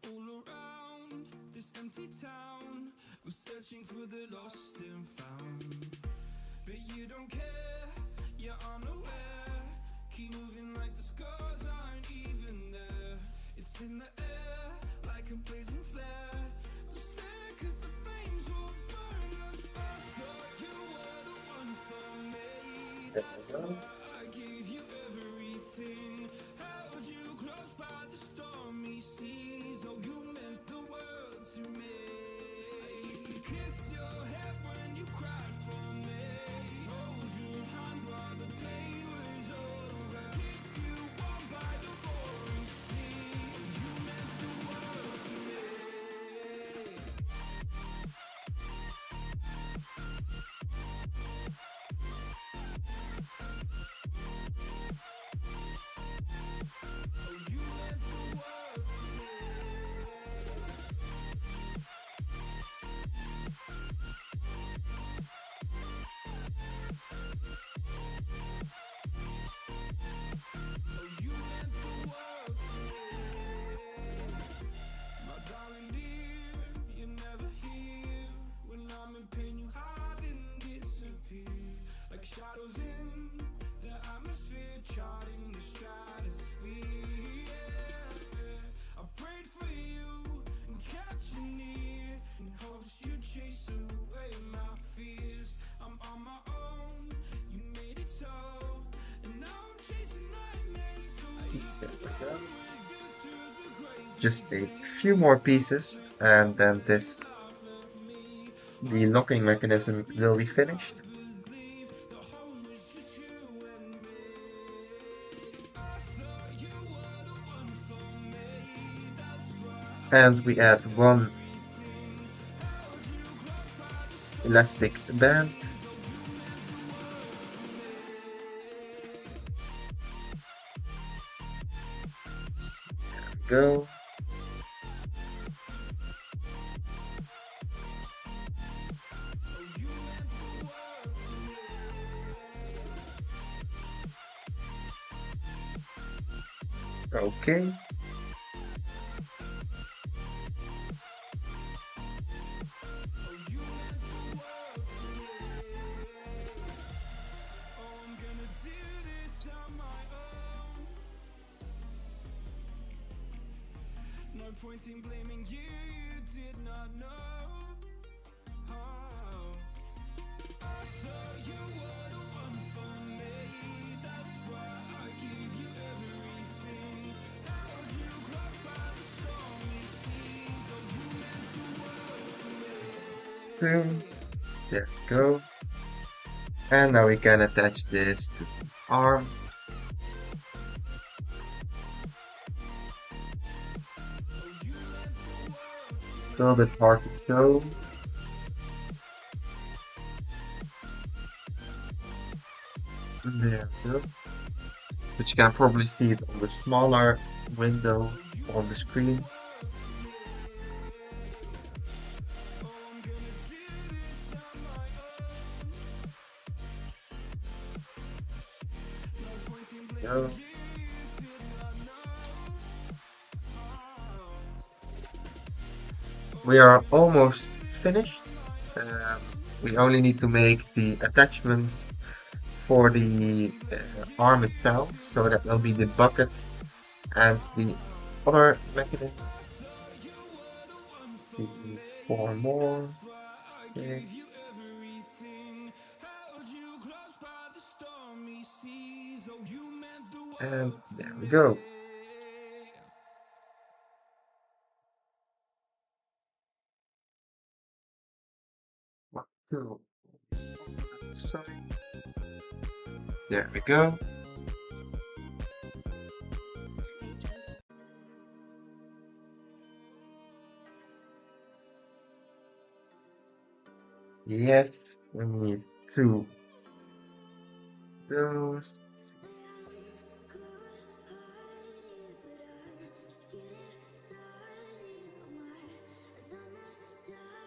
all around this empty town. I'm searching for the lost and found, but you don't care, you're unaware. Keep moving like the scars aren't even there. It's in the air like a blazing flare. Don't stare 'cause the flames will burn us. I thought you were the one for me. That's why I gave you everything. Held you close by the stormy seas. Oh, you meant the world to me. I used to kiss your head when you cried for me. Hold your hand while the pain was over. Keep you warm by the roaring sea. Oh, you meant the world to me. Oh, you meant the world to me. Oh, you meant the world to me. My darling dear, you're never here. When I'm in pain, you hide and disappear. Like shadows in the atmosphere, charting the stratosphere. Yeah. I prayed for you and kept you near, in hopes you'd chase away my fears. I'm on my own, you made it so, and now I'm chasing nightmares. There we go. Just a few more pieces, and then the locking mechanism will be finished. And we add one elastic band. There we go. Okay. I'm gonna do this on my own. No point in blaming you, you did not know. Oh, I thought you were the one for me. That's why I gave you everything. Held you close by the stormy seas. Oh, you meant the world to me. 2. There we go. And now we can attach this to the arm. A little bit hard to show. There we go. But you can probably see it on the smaller window on the screen. Go. We are almost finished. Um, we only need to make the attachments for the arm itself, so that will be the bucket and the other mechanism. See, four more. Okay. And there we go. One, two. Sorry. There we go. Yes, we need two those.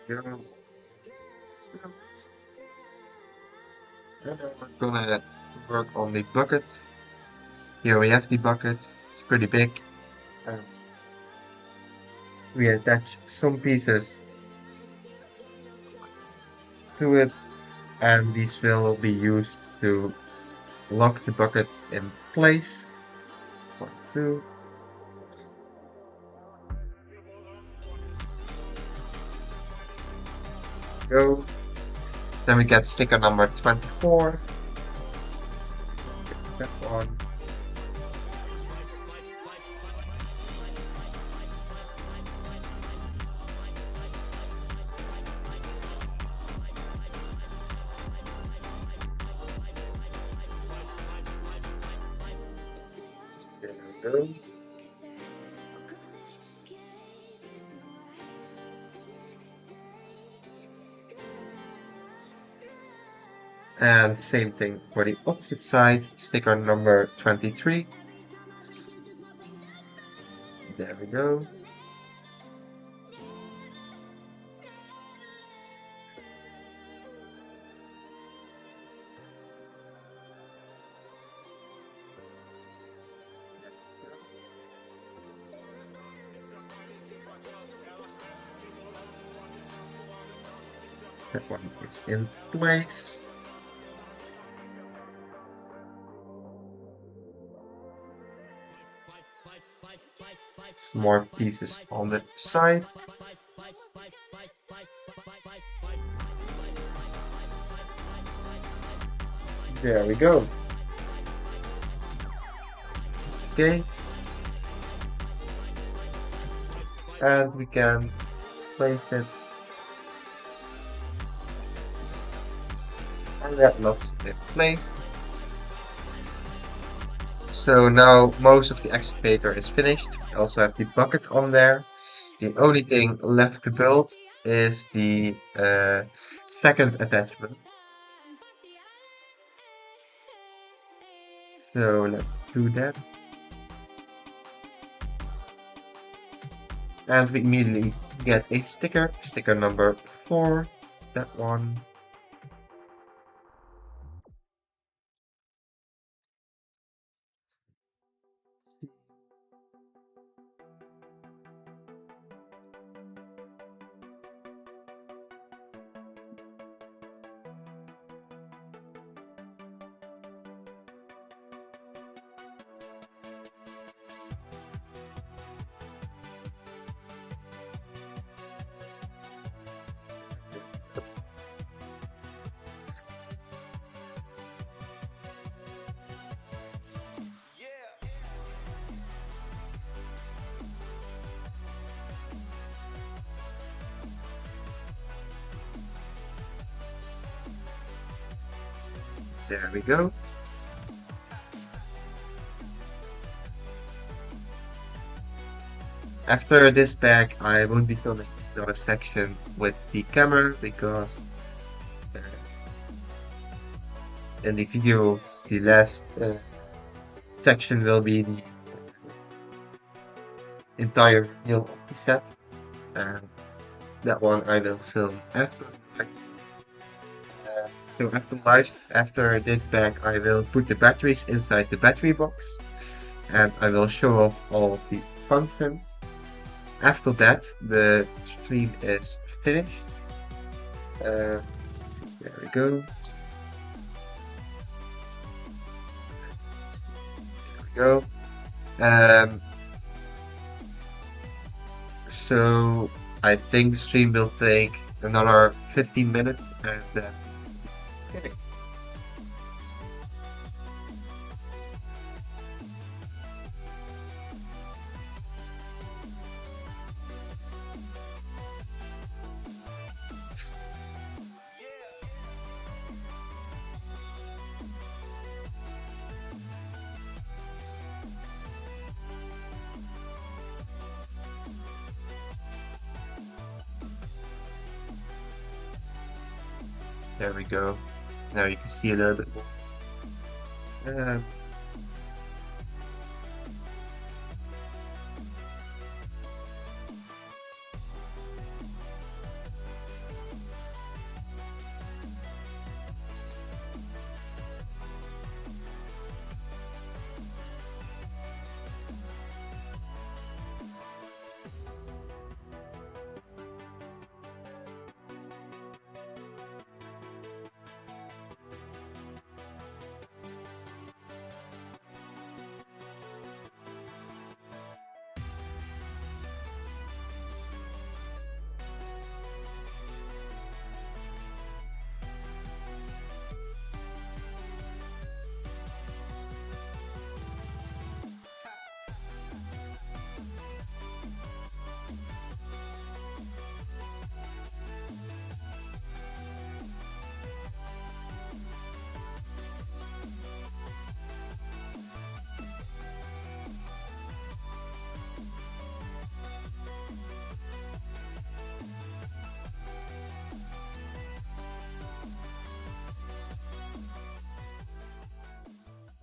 Go. And then we're gonna work on the bucket. Here we have the bucket. It's pretty big. Um, we attach some pieces to it, and these will be used to lock the bucket in place. One, two. Go. Then we get sticker number 24. Get that one. There we go. And same thing for the opposite side, sticker number 23. There we go. That one is in place. Some more pieces on the side. There we go. Okay. And we can place it. And that locks it in place. So now most of the excavator is finished. We also have the bucket on there. The only thing left to build is the second attachment. So let's do that. And we immediately get a sticker, sticker number 4, that one. There we go. After this bag, I won't be filming another section with the camera because uh, in the video, the last section will be entire reel of the set, and that one I will film after. Uh, so after this bag, I will put the batteries inside the battery box, and I will show off all of the functions. After that, the stream is finished. There we go. There we go. Um, so I think the stream will take another 15 minutes, and then finish. There we go. Now you can see a little bit more. Um,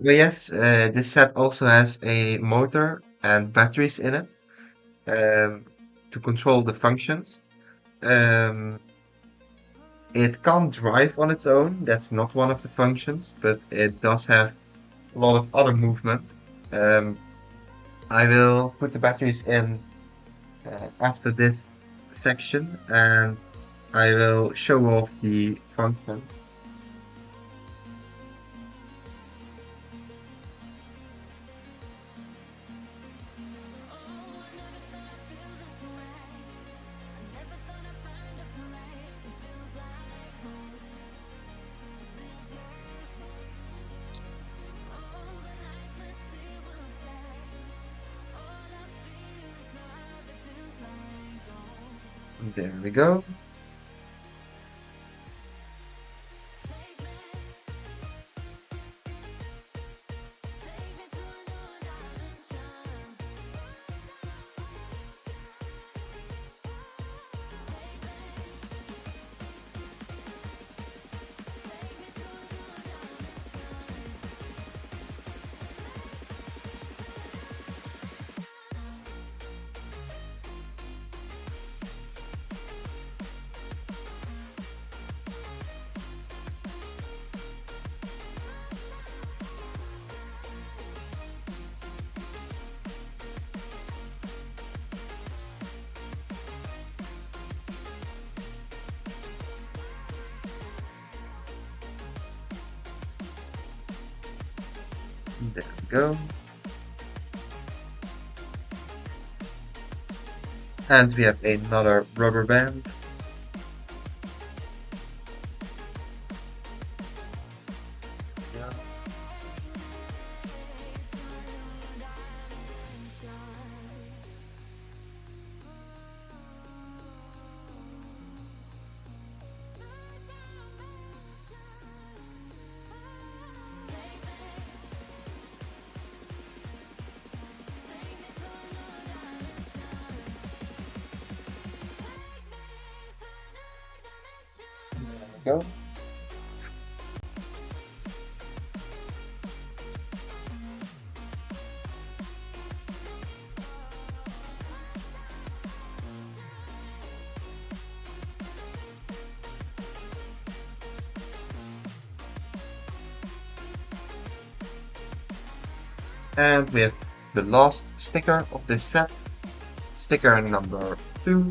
but yes, this set also has a motor and batteries in it um, to control the functions. Um, it can't drive on its own, that's not one of the functions, but it does have a lot of other movement. Um, I will put the batteries in after this section, and I will show off the function. There we go. There we go. And we have another rubber band. Yeah. There we go. And with the last sticker of this set, sticker number 2.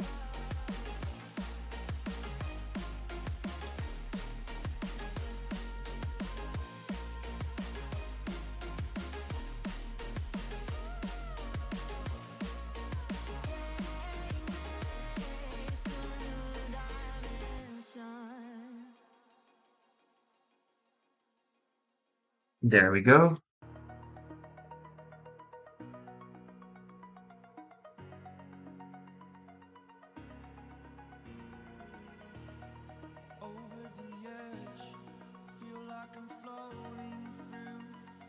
There we go. Over the edge, feel like I'm floating through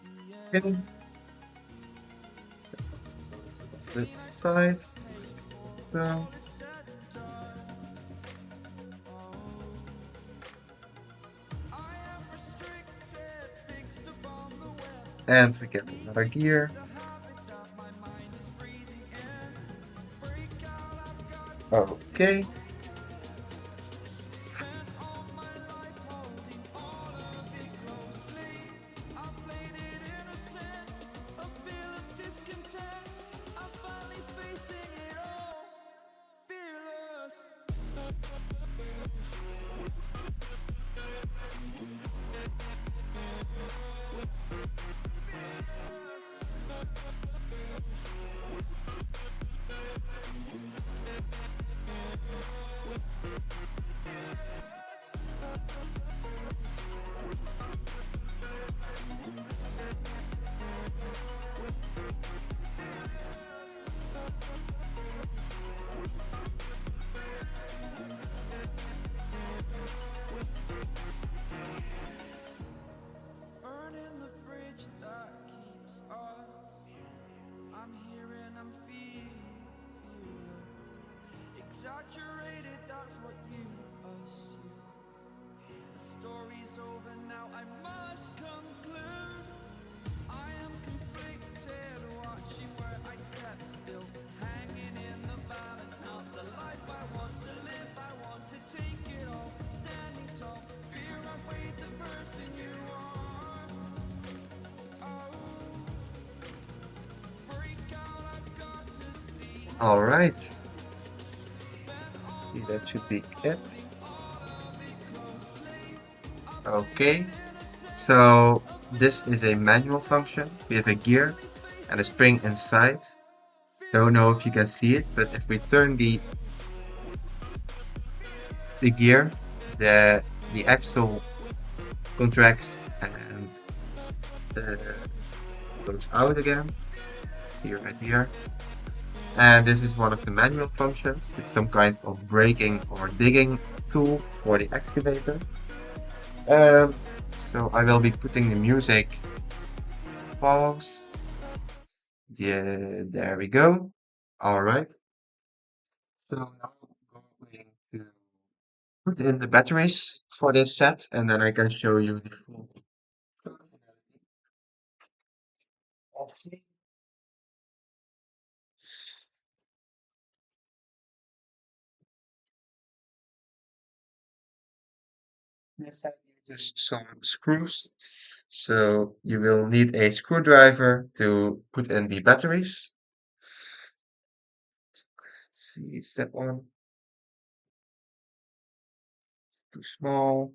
the air. And the side. So, All is said and done. Oh, I am restricted, fixed upon the web. and we get another gear. The habit that my mind is breathing in. Break out, I've got to Okay. spend all my life holding all of it closely. I played it innocent, a feel of discontent. I'm finally facing it all, fearless. Burning the bridge that keeps us. I'm here and I'm feeling fearless. Exaggerated, that's what you assume. The story's over now, I must conclude. I am conflicted, watching where I step still. Hanging in the balance, not the life I want to live. I want to take it all, standing tall. Fear I weighed the person you are. Oh, break out, I've got to see. All right. Spend all See, my that should be life it. holding all of it closely. I played Okay. it innocent, So a this feel is of a manual discontent. function. We have a I'm gear finally and a facing spring it all, inside. Don't know if you can fearless. see it, but if we turn the gear, the axle contracts and uh, goes out again. See right here. And this is one of the manual functions. It's some kind of breaking or digging tool for the excavator. So I will be putting the music pause. Yeah, there we go. All right. So now I'm going to put in the batteries for this set, and then I can show you the full functionality of the set uses some screws. So you will need a screwdriver to put in the batteries. Let's see, is that one too small?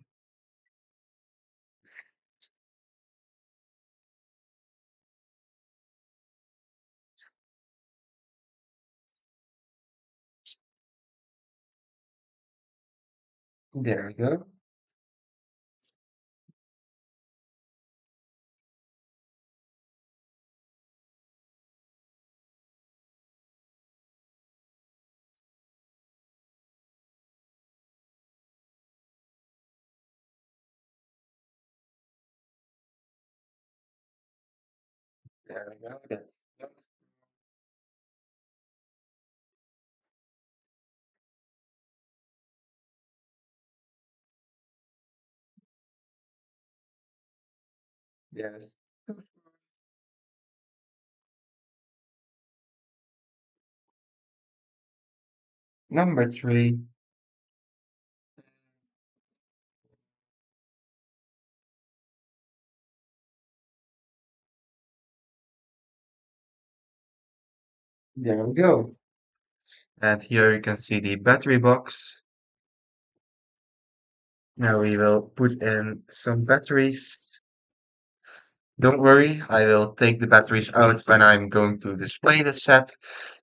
There we go. There we go. Yes. Number 3. There we go. And here you can see the battery box. Now we will put in some batteries. Don't worry, I will take the batteries out when I'm going to display the set,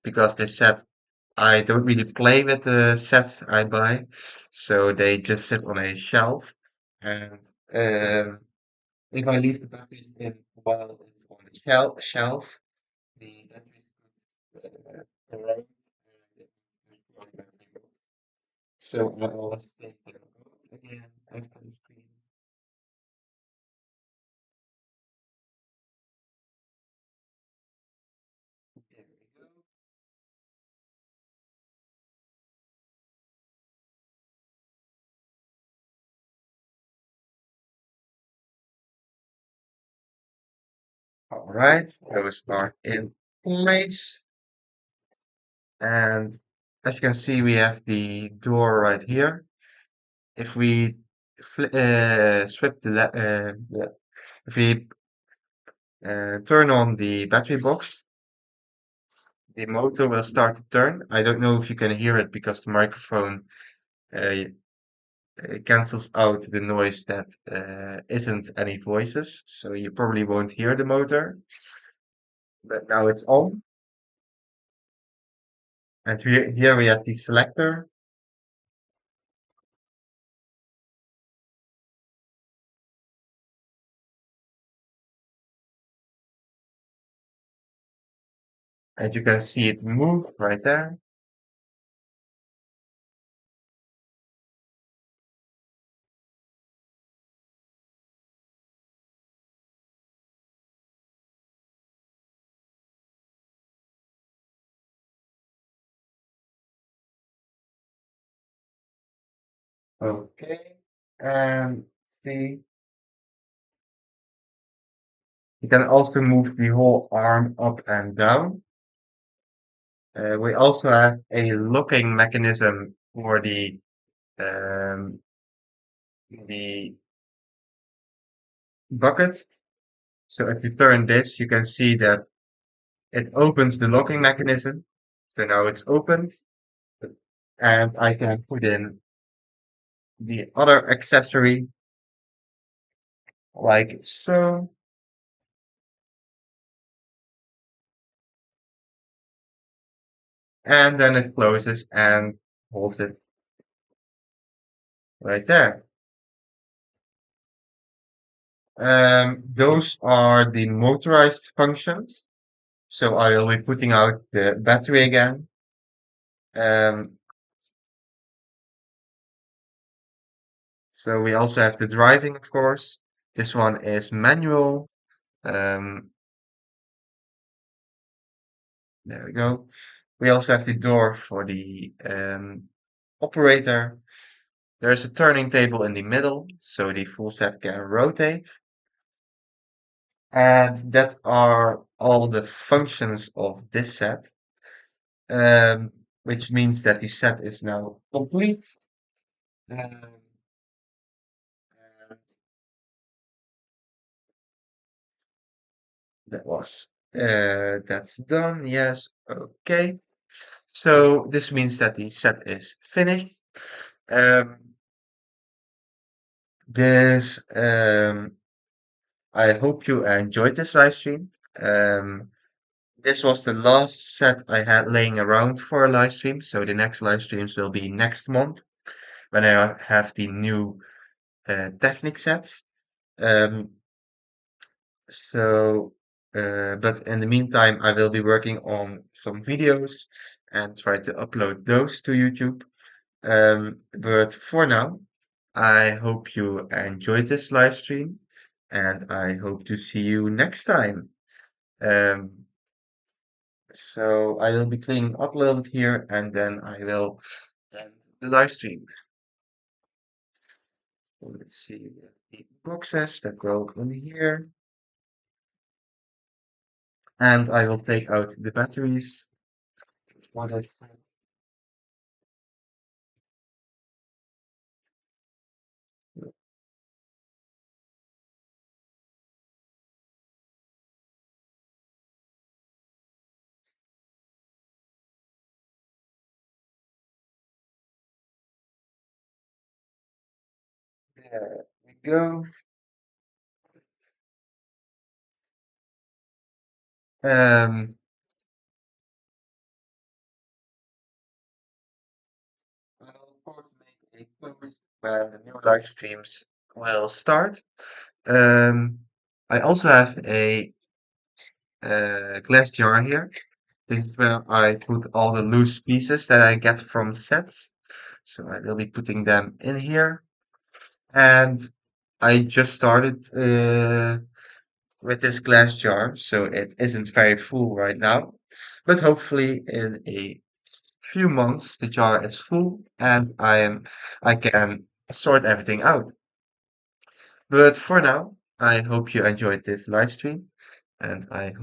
because this set, I don't really play with the sets I buy, so they just sit on a shelf. And um, if I leave the batteries in while it's on the shelf, the batteries could corrode and destroy the battery. So I always take them out again after the stream. There we go. All right, those are in place. And as you can see, we have the door right here. If we swip if we turn on the battery box, the motor will start to turn. I don't know if you can hear it because the microphone uh, cancels out the noise that isn't any voices, so you probably won't hear the motor. But now it's on, and here we have the selector, and you can see it move right there. Okay, and see, you can also move the whole arm up and down. We also have a locking mechanism for um, the bucket. So if you turn this, you can see that it opens the locking mechanism. So now it's opened, and I can put in the other accessory like so, and then it closes and holds it right there. Those are the motorized functions. So I will be putting out the battery again. Um, so we also have the driving, of course. This one is manual. Um, there we go. We also have the door for the operator. There's a turning table in the middle, so the full set can rotate. And that are all the functions of this set, which means that the set is now complete. Um, and that's done. Yes. Okay. So this means that the set is finished. Um, this I hope you enjoyed this live stream. Um, this was the last set I had laying around for a live stream. So the next live streams will be next month when I have the new Technic sets. Um, but in the meantime, I will be working on some videos and try to upload those to YouTube. But for now, I hope you enjoyed this live stream and I hope to see you next time. Um, so I will be cleaning up a little bit here and then I will end the live stream. So let's see the boxes that go in here. And I will take out the batteries for this. There we go. Um, I'll of course make a post when the new live streams will start. Um, I also have a glass jar here. This is where I put all the loose pieces that I get from sets. So I will be putting them in here. And I just started with this glass jar, so it isn't very full right now. But hopefully in a few months the jar is full and I can sort everything out. But for now, I hope you enjoyed this live stream and I hope